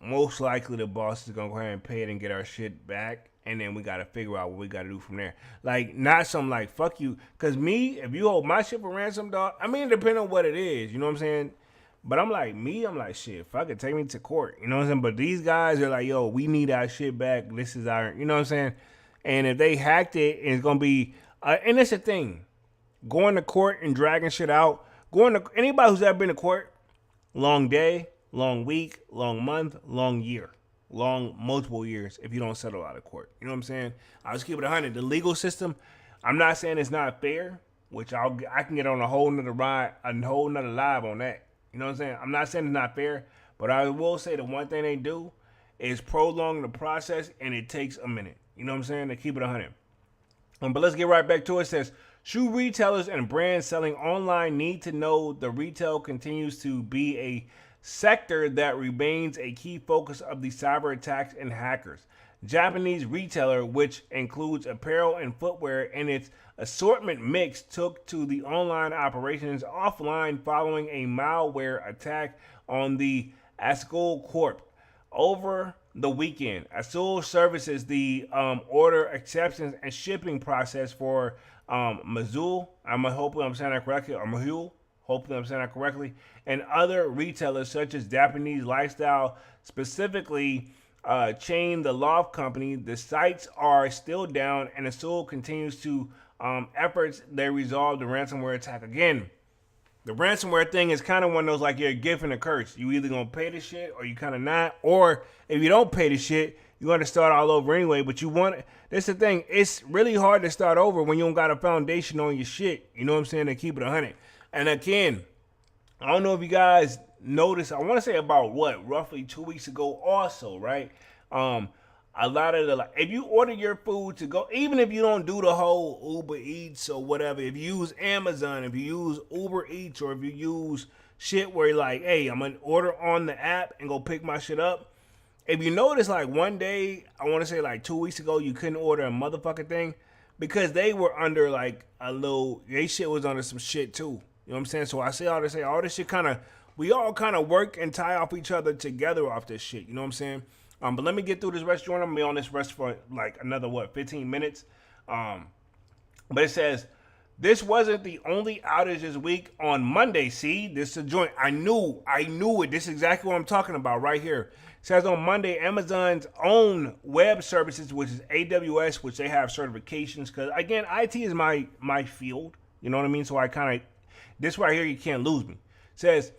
most likely the boss is gonna go ahead and pay it and get our shit back, and then we gotta figure out what we gotta do from there. Like, not some like, fuck you, cause me, if you hold my shit for ransom, dog, I mean, depending on what it is, you know what I'm saying? But I'm like, shit, fuck it, take me to court, you know what I'm saying? But these guys are like, yo, we need our shit back, this is our, you know what I'm saying? And if they hacked it, it's gonna be, and it's a thing, going to court and dragging shit out. Anybody who's ever been to court, long day, long week, long month, long year, long multiple years. If you don't settle out of court, you know what I'm saying. I'll just keep it 100. The legal system, I'm not saying it's not fair, which I can get on a whole nother live on that. You know what I'm saying. I'm not saying it's not fair, but I will say the one thing they do is prolong the process, and it takes a minute. You know what I'm saying? They keep it 100. But let's get right back to it. It says, shoe retailers and brands selling online need to know the retail continues to be a sector that remains a key focus of the cyber attacks and hackers. Japanese retailer, which includes apparel and footwear in its assortment mix, took to the online operations offline following a malware attack on the Ascol Corp. Over the weekend, Azul services the order acceptance and shipping process for Mazul. Hopefully I'm saying that correctly, or Mahul. Hopefully I'm saying that correctly, and other retailers such as Japanese Lifestyle, specifically Chain the Loft Company. The sites are still down, and Azul continues to efforts they resolve the ransomware attack. Again, the ransomware thing is kind of one of those like you're a gift and a curse. You either gonna pay the shit or you kind of not. Or if you don't pay the shit, you're gonna start all over anyway. But you want that's the thing. It's really hard to start over when you don't got a foundation on your shit. You know what I'm saying? To keep it 100. And again, I don't know if you guys noticed. I want to say about roughly 2 weeks ago. Also, right? A lot of if you order your food to go, even if you don't do the whole Uber Eats or whatever, if you use Amazon, if you use Uber Eats, or if you use shit where you're like, hey, I'm gonna order on the app and go pick my shit up. If you notice, like one day, I want to say like 2 weeks ago, you couldn't order a motherfucking thing because they were under like they shit was under some shit too. You know what I'm saying? So I say all this shit we all kind of work and tie off each other together off this shit. You know what I'm saying? But let me get through this restaurant. I'm going to be on this rest for like another, 15 minutes. But it says, this wasn't the only outage this week. On Monday, see, this is a joint. I knew it. This is exactly what I'm talking about right here. It says on Monday, Amazon's own web services, which is AWS, which they have certifications. Because, again, IT is my field. You know what I mean? So this right here, you can't lose me. It says,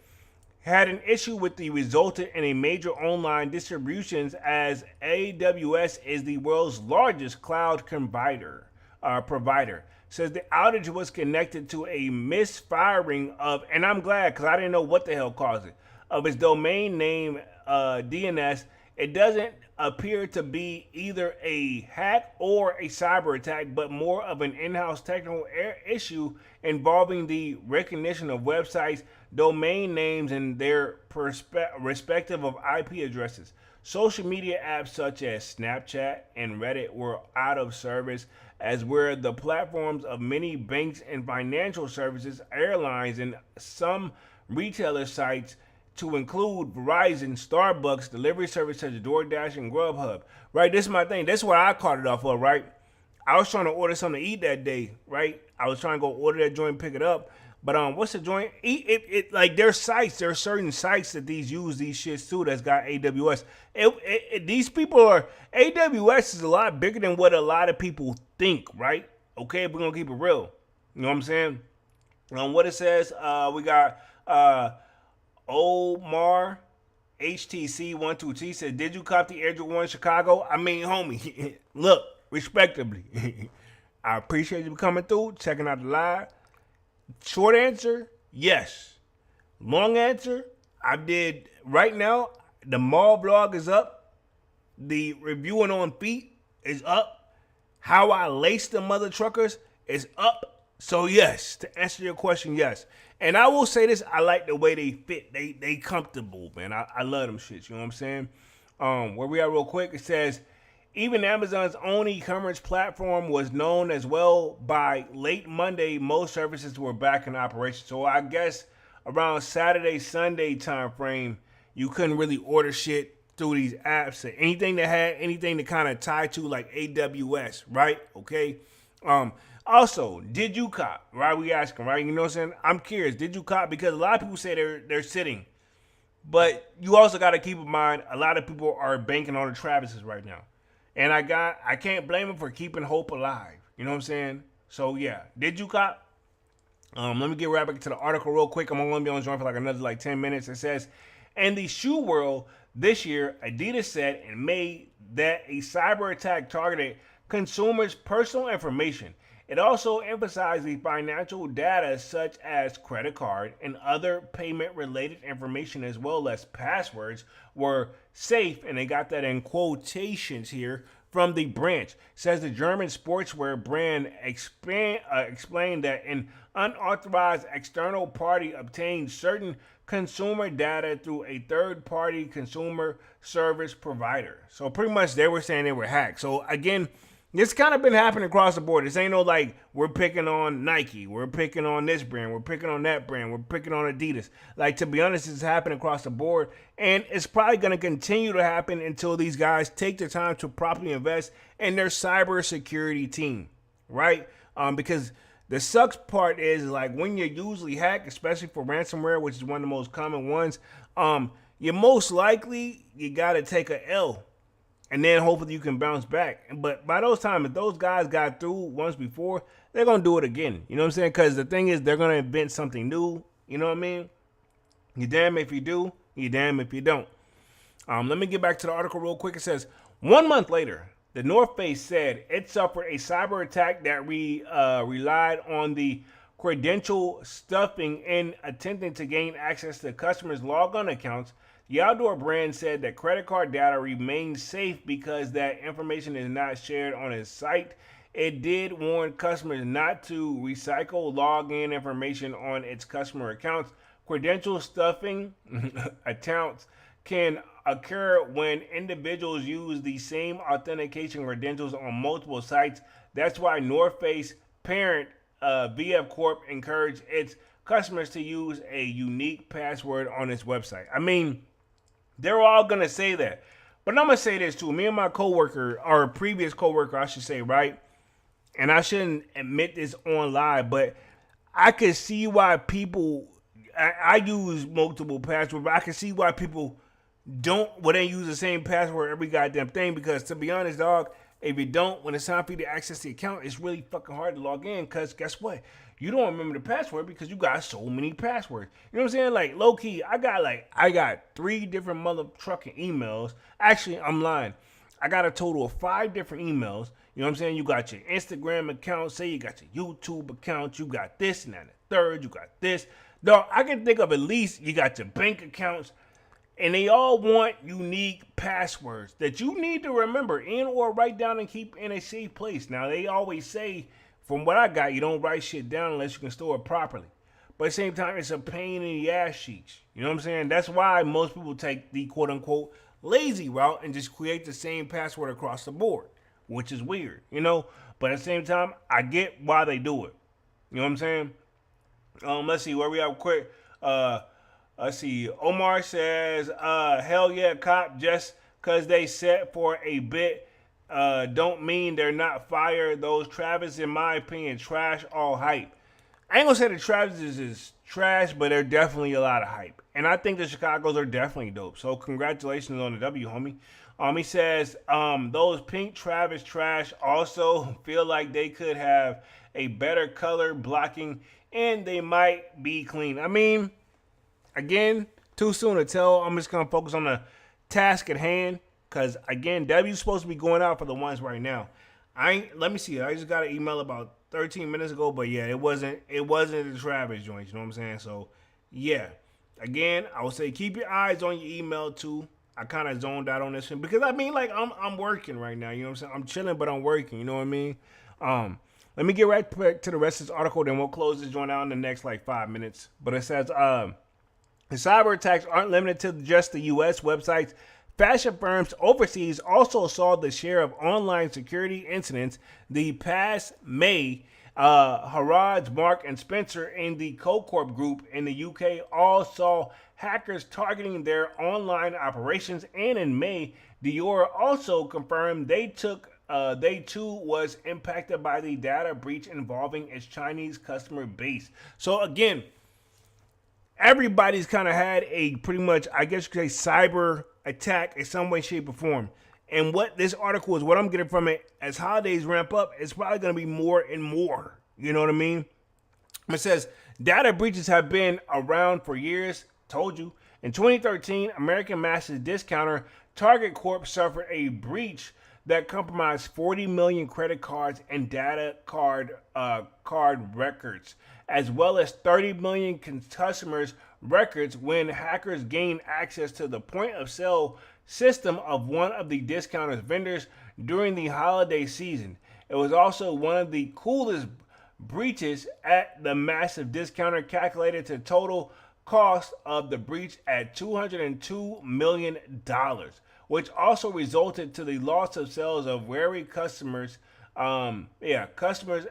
had an issue with the resulted in a major online distributions as AWS is the world's largest cloud provider. Says the outage was connected to a misfiring of, and I'm glad because I didn't know what the hell caused it, of its domain name DNS. It doesn't appear to be either a hack or a cyber attack, but more of an in-house technical issue involving the recognition of websites domain names and their respective of IP addresses. Social media apps such as Snapchat and Reddit were out of service, as were the platforms of many banks and financial services, airlines, and some retailer sites, to include Verizon, Starbucks, delivery service such as DoorDash and Grubhub. Right, this is my thing. This is where I caught it off of, right? I was trying to order something to eat that day, right? I was trying to go order that joint and pick it up. But what's the joint? Like there's sites, there are certain sites that these use these shits too that's got AWS. These people are AWS is a lot bigger than what a lot of people think, right? Okay, we're gonna keep it real. You know what I'm saying? What it says, we got Omar HTC12T said, "Did you cop the Air Jordan 1 Chicago?" I mean, homie, look, respectively, I appreciate you coming through, checking out the live. Short answer, yes. Long answer, I did. Right now, the mall vlog is up. The reviewing on feet is up. How I lace the mother truckers is up. So yes, to answer your question, yes. And I will say this, I like the way they fit. They comfortable, man. I love them shits, you know what I'm saying? Where we are real quick, it says, even Amazon's own e-commerce platform was known as well. By late Monday, most services were back in operation. So I guess around Saturday, Sunday time frame, you couldn't really order shit through these apps. Anything that had anything to kind of tie to like AWS, right? Okay. Also, did you cop? Right? We asking, right? You know what I'm saying? I'm curious. Did you cop? Because a lot of people say they're sitting. But you also got to keep in mind, a lot of people are banking on the Travises right now. And I can't blame them for keeping hope alive. You know what I'm saying? So yeah, did you cop? Let me get right back to the article real quick. I'm only be on the joint for like another 10 minutes. It says, in the shoe world this year, Adidas said in May that a cyber attack targeted consumers' personal information. It also emphasized the financial data such as credit card and other payment-related information as well as passwords were safe, and they got that in quotations here from the branch. It says the German sportswear brand explained that an unauthorized external party obtained certain consumer data through a third-party consumer service provider. So pretty much they were saying they were hacked. So again, this kind of been happening across the board. This ain't no like we're picking on Nike, we're picking on this brand, we're picking on that brand, we're picking on Adidas. Like, to be honest, it's happening across the board, and it's probably going to continue to happen until these guys take the time to properly invest in their cybersecurity team, right? Because the sucks part is like when you're usually hacked, especially for ransomware, which is one of the most common ones, you most likely you got to take a L. And then hopefully you can bounce back. But by those times, if those guys got through once before, they're going to do it again. You know what I'm saying? Because the thing is, they're going to invent something new. You know what I mean? You damn if you do, you damn if you don't. Let me get back to the article real quick. It says, 1 month later, the North Face said it suffered a cyber attack that relied on the credential stuffing in attempting to gain access to customers' logon accounts. The outdoor brand said that credit card data remains safe because that information is not shared on its site. It did warn customers not to recycle login information on its customer accounts. Credential stuffing accounts can occur when individuals use the same authentication credentials on multiple sites. That's why North Face parent VF Corp encouraged its customers to use a unique password on its website. I mean, they're all going to say that. But I'm going to say this too. Me and my coworker, or previous coworker, I should say, right? And I shouldn't admit this on live, but I can see why people, I use multiple passwords, but I can see why people they use the same password every goddamn thing. Because to be honest, dog, if you don't, when it's time for you to access the account, it's really fucking hard to log in. Because guess what? You don't remember the password because you got so many passwords. You know what I'm saying? Like, low key, I got 3 different mother trucking emails. Actually, I'm lying. I got a total of 5 different emails. You know what I'm saying? You got your Instagram account, say you got your YouTube account, you got this and that, and the third, you got this. Dog, I can think of at least you got your bank accounts, and they all want unique passwords that you need to remember and or write down and keep in a safe place. Now, they always say, from what I got, you don't write shit down unless you can store it properly. but at the same time, it's a pain in the ass cheeks. You know what I'm saying? That's why most people take the quote unquote lazy route and just create the same password across the board, which is weird, you know? But at the same time, I get why they do it. You know what I'm saying? Let's see where we are quick. Let's see. Omar says, hell yeah, cop, just because they set for a bit don't mean they're not fire. Those Travis, in my opinion, trash all hype. I ain't gonna say the Travis is trash, but they're definitely a lot of hype. And I think the Chicago's are definitely dope. So congratulations on the W, homie. He says, those pink Travis trash also feel like they could have a better color blocking and they might be clean. I mean, again, too soon to tell. I'm just gonna focus on the task at hand. Cause again, W's supposed to be going out for the ones right now. Let me see. I just got an email about 13 minutes ago, but yeah, it wasn't the Travis joints, you know what I'm saying? So yeah. Again, I would say keep your eyes on your email too. I kind of zoned out on this one because I mean, like I'm working right now, you know what I'm saying? I'm chilling, but I'm working, you know what I mean? Let me get right to the rest of this article, then we'll close this joint out in the next like 5 minutes. But it says the cyber attacks aren't limited to just the US websites. Fashion firms overseas also saw the share of online security incidents the past May. Harrods, Mark, and Spencer in the CoCorp group in the UK all saw hackers targeting their online operations, and in May, Dior also confirmed they too was impacted by the data breach involving its Chinese customer base. So again, everybody's kind of had a pretty much, I guess you could say, cyber attack in some way, shape, or form. And what this article is, what I'm getting from it, as holidays ramp up, it's probably going to be more and more. You know what I mean? It says, data breaches have been around for years. Told you. In 2013, American Master's discounter Target Corp suffered a breach that compromised 40 million credit cards and data card records, as well as 30 million customers' records when hackers gained access to the point of sale system of one of the discounter's vendors during the holiday season. It was also one of the coolest breaches at the massive discounter, calculated to total cost of the breach at $202 million, which also resulted to the loss of sales of wary customers. Customers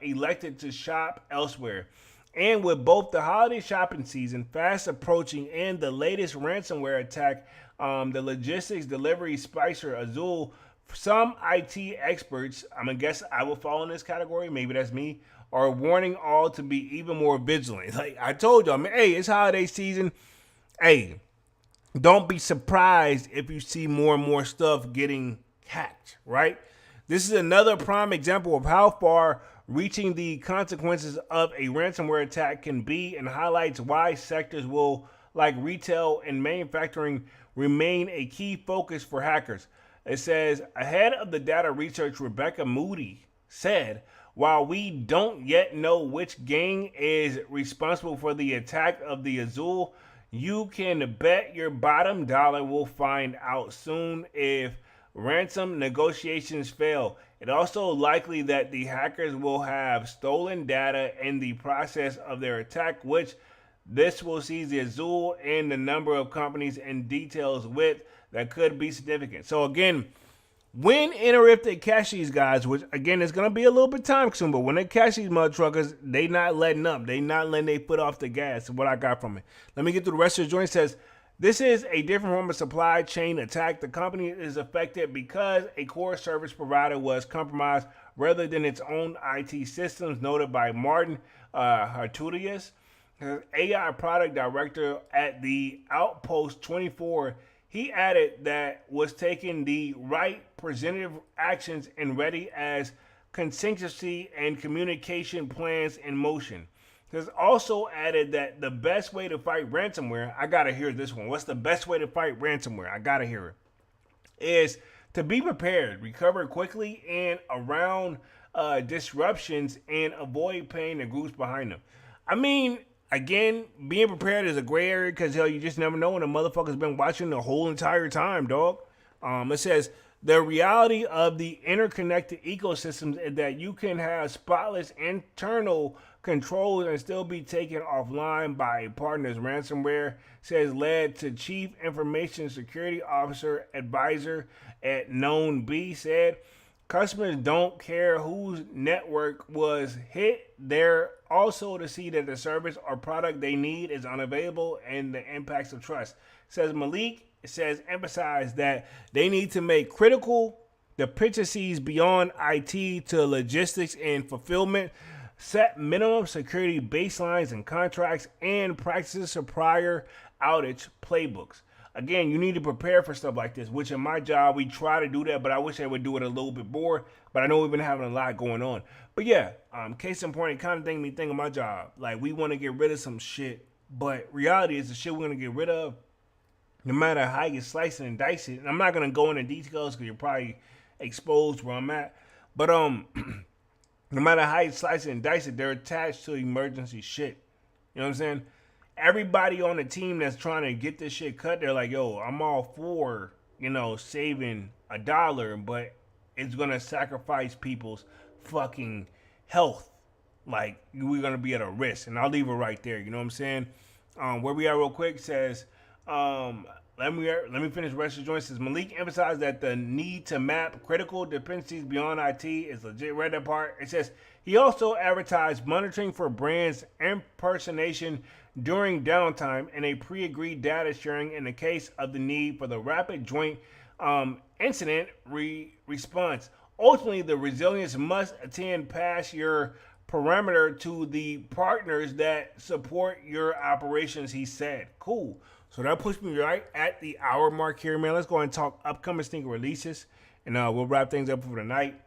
elected to shop elsewhere. And with both the holiday shopping season fast approaching and the latest ransomware attack, the logistics delivery spicer Azul, some IT experts, I'm gonna guess I will fall in this category, maybe that's me, are warning all to be even more vigilant. Like I told y'all, man, hey, it's holiday season. Hey, don't be surprised if you see more and more stuff getting hacked, right? This is another prime example of how far reaching the consequences of a ransomware attack can be, and highlights why sectors will, like retail and manufacturing, remain a key focus for hackers. It says, ahead of the data research, Rebecca Moody said, while we don't yet know which gang is responsible for the attack of the Azul, you can bet your bottom dollar we'll find out soon if ransom negotiations fail. It's also likely that the hackers will have stolen data in the process of their attack, which this will seize the Azul and the number of companies and details with that could be significant. So again, when and if they catch these guys, which again is going to be a little bit time consuming, but when they catch these mother truckers, they not letting up. They not letting their foot off the gas. What I got from it. Let me get through the rest of the joint. It says, this is a different form of supply chain attack. The company is affected because a core service provider was compromised rather than its own IT systems, noted by Martin Hartudius, AI product director at the Outpost 24. He added that was taking the right preventative actions and ready as contingency and communication plans in motion. There's also added that the best way to fight ransomware, I gotta hear this one. What's the best way to fight ransomware? I gotta hear it. Is to be prepared, recover quickly and around disruptions, and avoid paying the groups behind them. I mean, again, being prepared is a gray area because hell, you just never know when a motherfucker's been watching the whole entire time, dog. It says the reality of the interconnected ecosystems is that you can have spotless internal controls and still be taken offline by a partner's ransomware, says led to Chief Information Security Officer Advisor at Known B said. Customers don't care whose network was hit. They're also to see that the service or product they need is unavailable and the impacts of trust. Says Malik, says emphasize that they need to make critical dependencies beyond IT to logistics and fulfillment, set minimum security baselines and contracts, and practices for prior outage playbooks. Again, you need to prepare for stuff like this, which in my job, we try to do that, but I wish I would do it a little bit more. But I know we've been having a lot going on. But yeah, case in point, it kind of made me think of my job. Like, we want to get rid of some shit, but reality is the shit we're going to get rid of, no matter how you slice it and dice it. And I'm not going to go into details because you're probably exposed where I'm at. But no matter how you slice it and dice it, they're attached to emergency shit. You know what I'm saying? Everybody on the team that's trying to get this shit cut, they're like, yo, I'm all for, saving $1, but it's going to sacrifice people's fucking health. Like, we're going to be at a risk. And I'll leave it right there. You know what I'm saying? Where we are real quick says, let me finish the rest of the joint. Says Malik emphasized that the need to map critical dependencies beyond IT is legit. Read that part. It says he also advertised monitoring for brands impersonation during downtime and a pre-agreed data sharing in the case of the need for the rapid joint incident response. Ultimately, the resilience must attend past your parameter to the partners that support your operations, he said. Cool. So that puts me right at the hour mark here, man. Let's go ahead and talk upcoming sneaker releases, and we'll wrap things up for the night.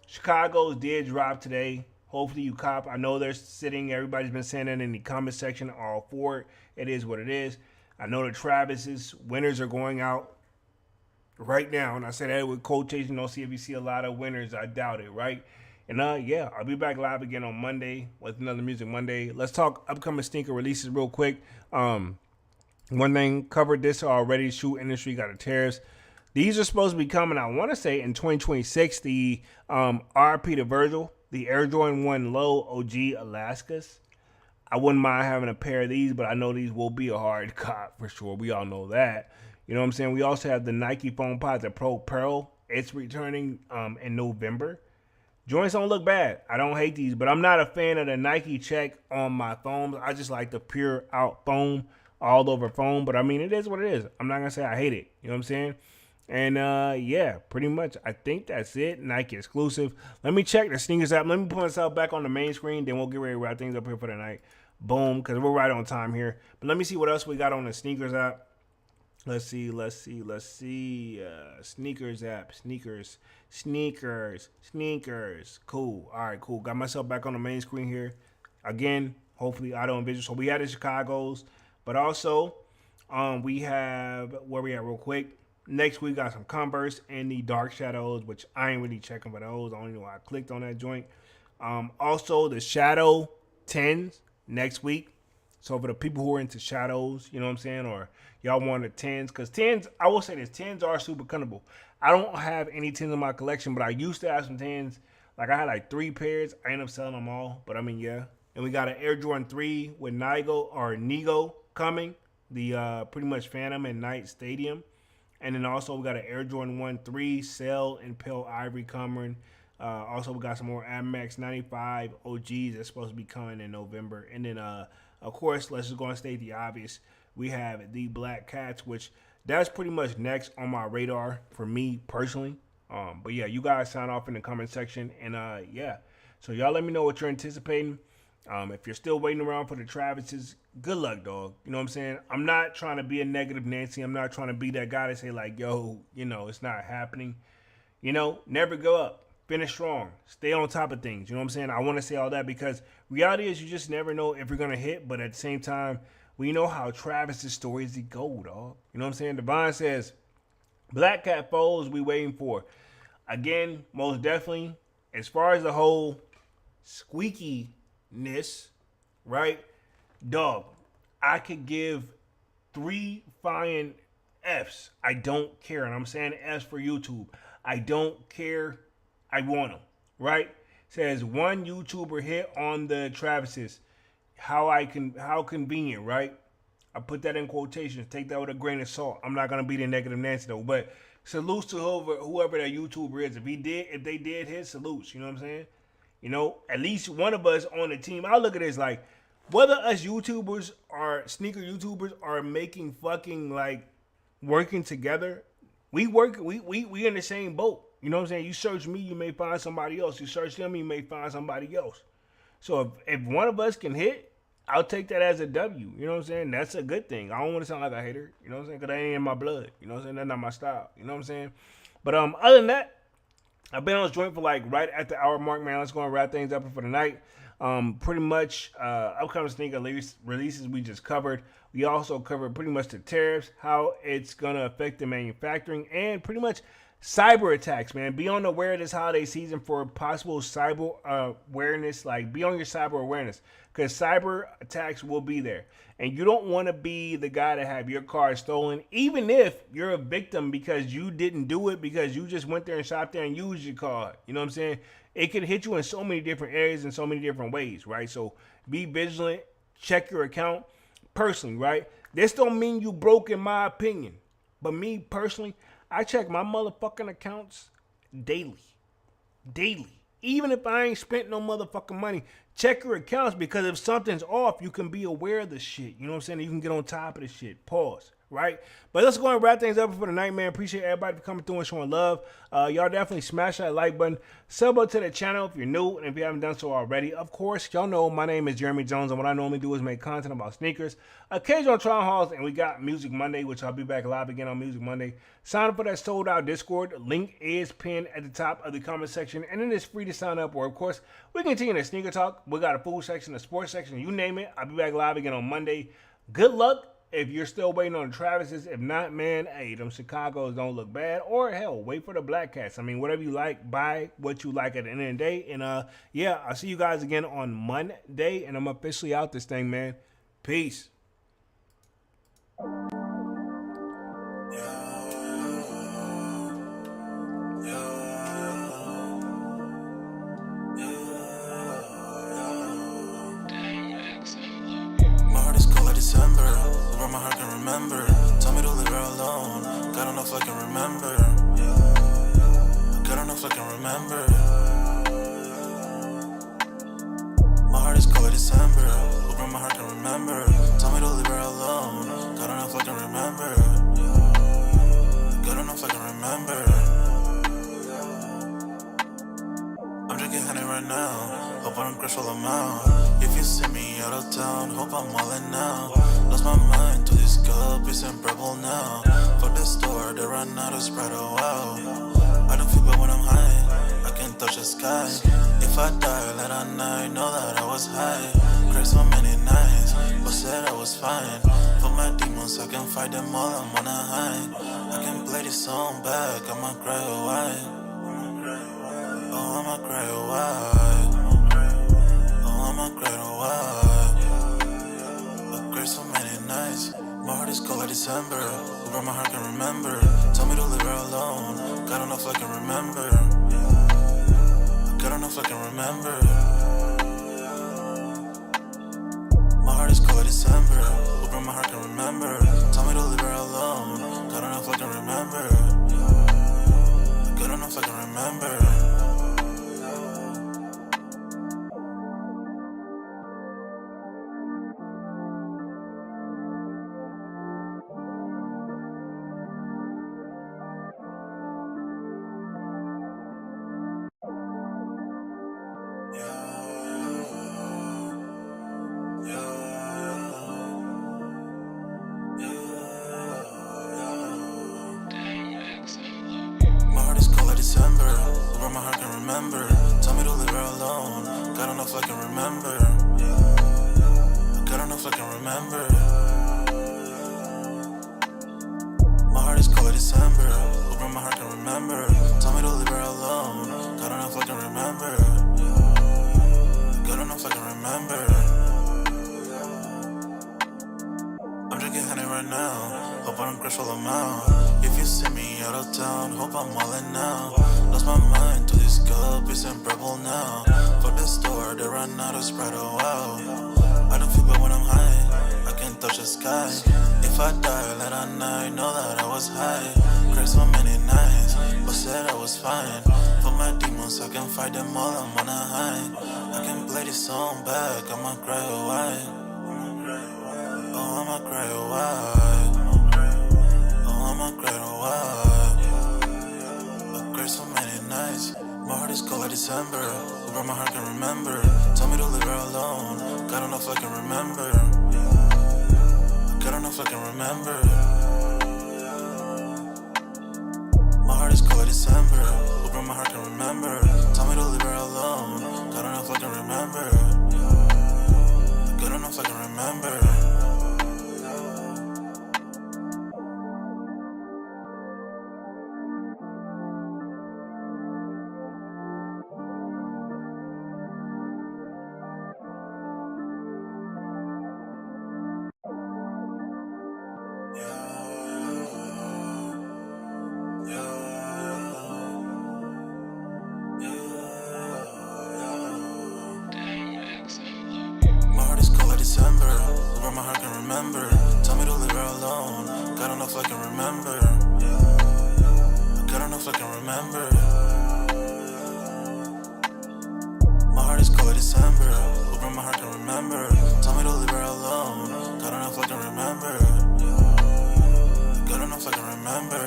Chicago's did drop today. Hopefully you cop. I know they're sitting. Everybody's been saying that in the comment section. All for it. It is what it is. I know the Travis's winners are going out right now, and I said that with quotation. Don't see if you see a lot of winners. I doubt it, right? And yeah, I'll be back live again on Monday with another Music Monday. Let's talk upcoming sneaker releases real quick. One thing, covered this already. Shoe industry got a tariffs. These are supposed to be coming, I want to say, in 2026. The RP to Virgil, the Air Jordan 1 Low OG Alaskas. I wouldn't mind having a pair of these, but I know these will be a hard cop for sure. We all know that. You know what I'm saying? We also have the Nike Foam Posite Pro Pearl. It's returning in November. Joints don't look bad. I don't hate these, but I'm not a fan of the Nike check on my foams. I just like the pure out foam, all over foam. But I mean, it is what it is. I'm not going to say I hate it. You know what I'm saying? And yeah, pretty much I think that's it. Nike exclusive. Let me check the sneakers app. Let me put myself back on the main screen. Then we'll get ready to wrap things up here for the night. Boom, because we're right on time here. But let me see what else we got on the sneakers app. Let's see. Sneakers app. Sneakers. Cool. All right, cool. Got myself back on the main screen here. Again, hopefully auto and visual. So we had the Chicago's, but also we have, where we at real quick. Next week, got some Converse and the Dark Shadows, which I ain't really checking for those. I don't even know why I clicked on that joint. Also, the Shadow 10s next week. So for the people who are into shadows, you know what I'm saying, or y'all want the 10s, because 10s, I will say this, 10s are super comfortable. I don't have any 10s in my collection, but I used to have some 10s. Like, I had like 3 pairs. I ended up selling them all, but I mean, yeah. And we got an Air Jordan 3 with Nigo coming, the pretty much Phantom and Night Stadium. And then also we got an Air Jordan 1 3 Cell and Pale Ivory coming. Also, we got some more Amex 95 OGs that's supposed to be coming in November. And then, of course, let's just go and state the obvious. We have the Black Cats, which that's pretty much next on my radar for me personally. But yeah, you guys sign off in the comment section. And yeah, so y'all let me know what you're anticipating. If you're still waiting around for the Travises, good luck, dog. You know what I'm saying? I'm not trying to be a negative Nancy. I'm not trying to be that guy to say like, yo, it's not happening. Never go up. Finish strong. Stay on top of things. You know what I'm saying? I want to say all that because reality is you just never know if you're going to hit. But at the same time, we know how Travis's stories go, dog. You know what I'm saying? Devon says, Black Cat foes we waiting for. Again, most definitely, as far as the whole squeakiness, right? Dog, I could give 3 fine Fs. I don't care. And I'm saying Fs for YouTube. I don't care. I want them, right? Says one YouTuber hit on the Travises. How convenient, right? I put that in quotations. Take that with a grain of salt. I'm not gonna be the negative Nancy though, but salutes to whoever that YouTuber is. If they did hit, salutes. You know what I'm saying? You know, at least one of us on the team. I look at this like whether us YouTubers or sneaker YouTubers are making fucking like working together. We work. We in the same boat. You know what I'm saying? You search me, you may find somebody else. You search them, you may find somebody else. So if one of us can hit, I'll take that as a W. You know what I'm saying? That's a good thing. I don't want to sound like a hater. You know what I'm saying? Because that ain't in my blood. You know what I'm saying? That's not my style. You know what I'm saying? But other than that, I've been on this joint for like right at the hour mark, man. Let's go and wrap things up for the night. Pretty much upcoming sneaker releases we just covered. We also covered pretty much the tariffs, how it's going to affect the manufacturing, and pretty much cyber attacks, man. Be on the aware this holiday season for possible cyber awareness. Like, be on your cyber awareness because cyber attacks will be there. And you don't want to be the guy to have your car stolen, even if you're a victim because you didn't do it, because you just went there and shopped there and used your card. You know what I'm saying? It can hit you in so many different areas in so many different ways, right? So be vigilant. Check your account personally, right? This don't mean you broke in my opinion. But me personally, I check my motherfucking accounts daily. Daily. Even if I ain't spent no motherfucking money, check your accounts because if something's off, you can be aware of the shit. You know what I'm saying? You can get on top of the shit. Pause. Right? But let's go and wrap things up for the night, man. Appreciate everybody for coming through and showing love. Y'all definitely smash that like button. Sub up to the channel if you're new and if you haven't done so already. Of course, y'all know my name is Jeremy Jones, and what I normally do is make content about sneakers, occasional trial hauls, and we got Music Monday, which I'll be back live again on Music Monday. Sign up for that sold out Discord. Link is pinned at the top of the comment section, and it is free to sign up. Or of course, we continue the sneaker talk. We got a food section, a sports section, you name it. I'll be back live again on Monday. Good luck. If you're still waiting on the Travises, if not, man, hey, them Chicago's don't look bad. Or hell, wait for the Black Cats. I mean, whatever you like, buy what you like at the end of the day. And yeah, I'll see you guys again on Monday. And I'm officially out this thing, man. Peace. December, where my heart can remember. Tell me to leave her alone. God don't know if I can remember. God don't know if I can remember. My heart is cold like December, where my heart can remember. Tell me to leave her alone. God don't know if I can remember. God don't know if I can remember. I'm drinking honey right now. Hope I don't crash all amount. If you see me out of town, hope I'm wildin' now. Lost my mind to this cup, it's unbearable now. Fuck the store, they run out of Sprite, oh wow. I don't feel bad when I'm high, I can't touch the sky. If I die late at night, know that I was high. Cried so many nights, but said I was fine. For my demons, I can fight them all, I'm on a high. I can play this song back, I'ma cry a while. Oh, I'ma cry a while. Oh, I'ma cry a while. I cried so many nights. My heart is cold like December, where my heart can remember. Tell me to leave her alone. God don't know if I can remember. God don't know if I can remember. My heart is cold like December, where my heart can remember. Tell me to leave her alone. God don't know if I can remember. God don't know if I can remember. December, where my heart can remember. Tell me to leave her alone. God don't know if I can remember. God don't know if I can remember. My heart is cold like December, where my heart can remember. Tell me to leave her alone. God don't know if I can remember. God don't know if I can remember. I'm drinking honey right now. Hope I don't crash all amount. If you see me out of town, hope I'm wildin' now. Lost my mind to this cup, it's unbearable now. Fuck the store, they run out of Sprite, oh wow. I don't feel bad when I'm high, I can't touch the sky. If I die, let I know that I was high. Cried so many nights, but said I was fine. For my demons, I can fight them all, I'm on a high. I can play this song back, I'ma cry a while. Oh, I'ma cry a while. Oh, I'ma cry a while. I cried so many nights. My heart is cold like December. Where my heart can remember. Tell me to leave her alone. God don't know if I can remember. God don't know if I can remember. My heart is cold like December. Where my heart can remember. Tell me to leave her alone. God don't know if I can remember. God don't know if I can remember. December, where my heart can remember. Tell me to leave her alone. God don't know if I can remember. God don't know if I can remember. My heart is cold like December, where my heart can remember. Tell me to leave her alone. God don't know if I can remember. God don't know if I can remember.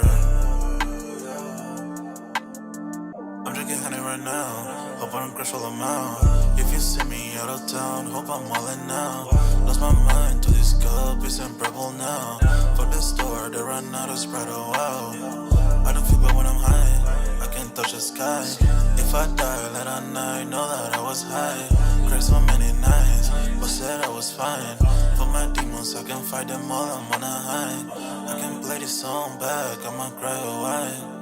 I'm drinking honey right now. Hope I don't crush all them out. If you see me out of town, hope I'm wildin' now. Lost my mind to this cup, it's unbearable now. Fuck the store, they run out of Sprite, oh wow. I don't feel bad when I'm high, I can't touch the sky. If I die, let I know that I was high. Cried so many nights, but said I was fine. For my demons, I can fight them all, I'm on a high. I can play this song back, I'ma cry a while.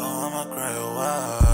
Oh, I'ma cry a while.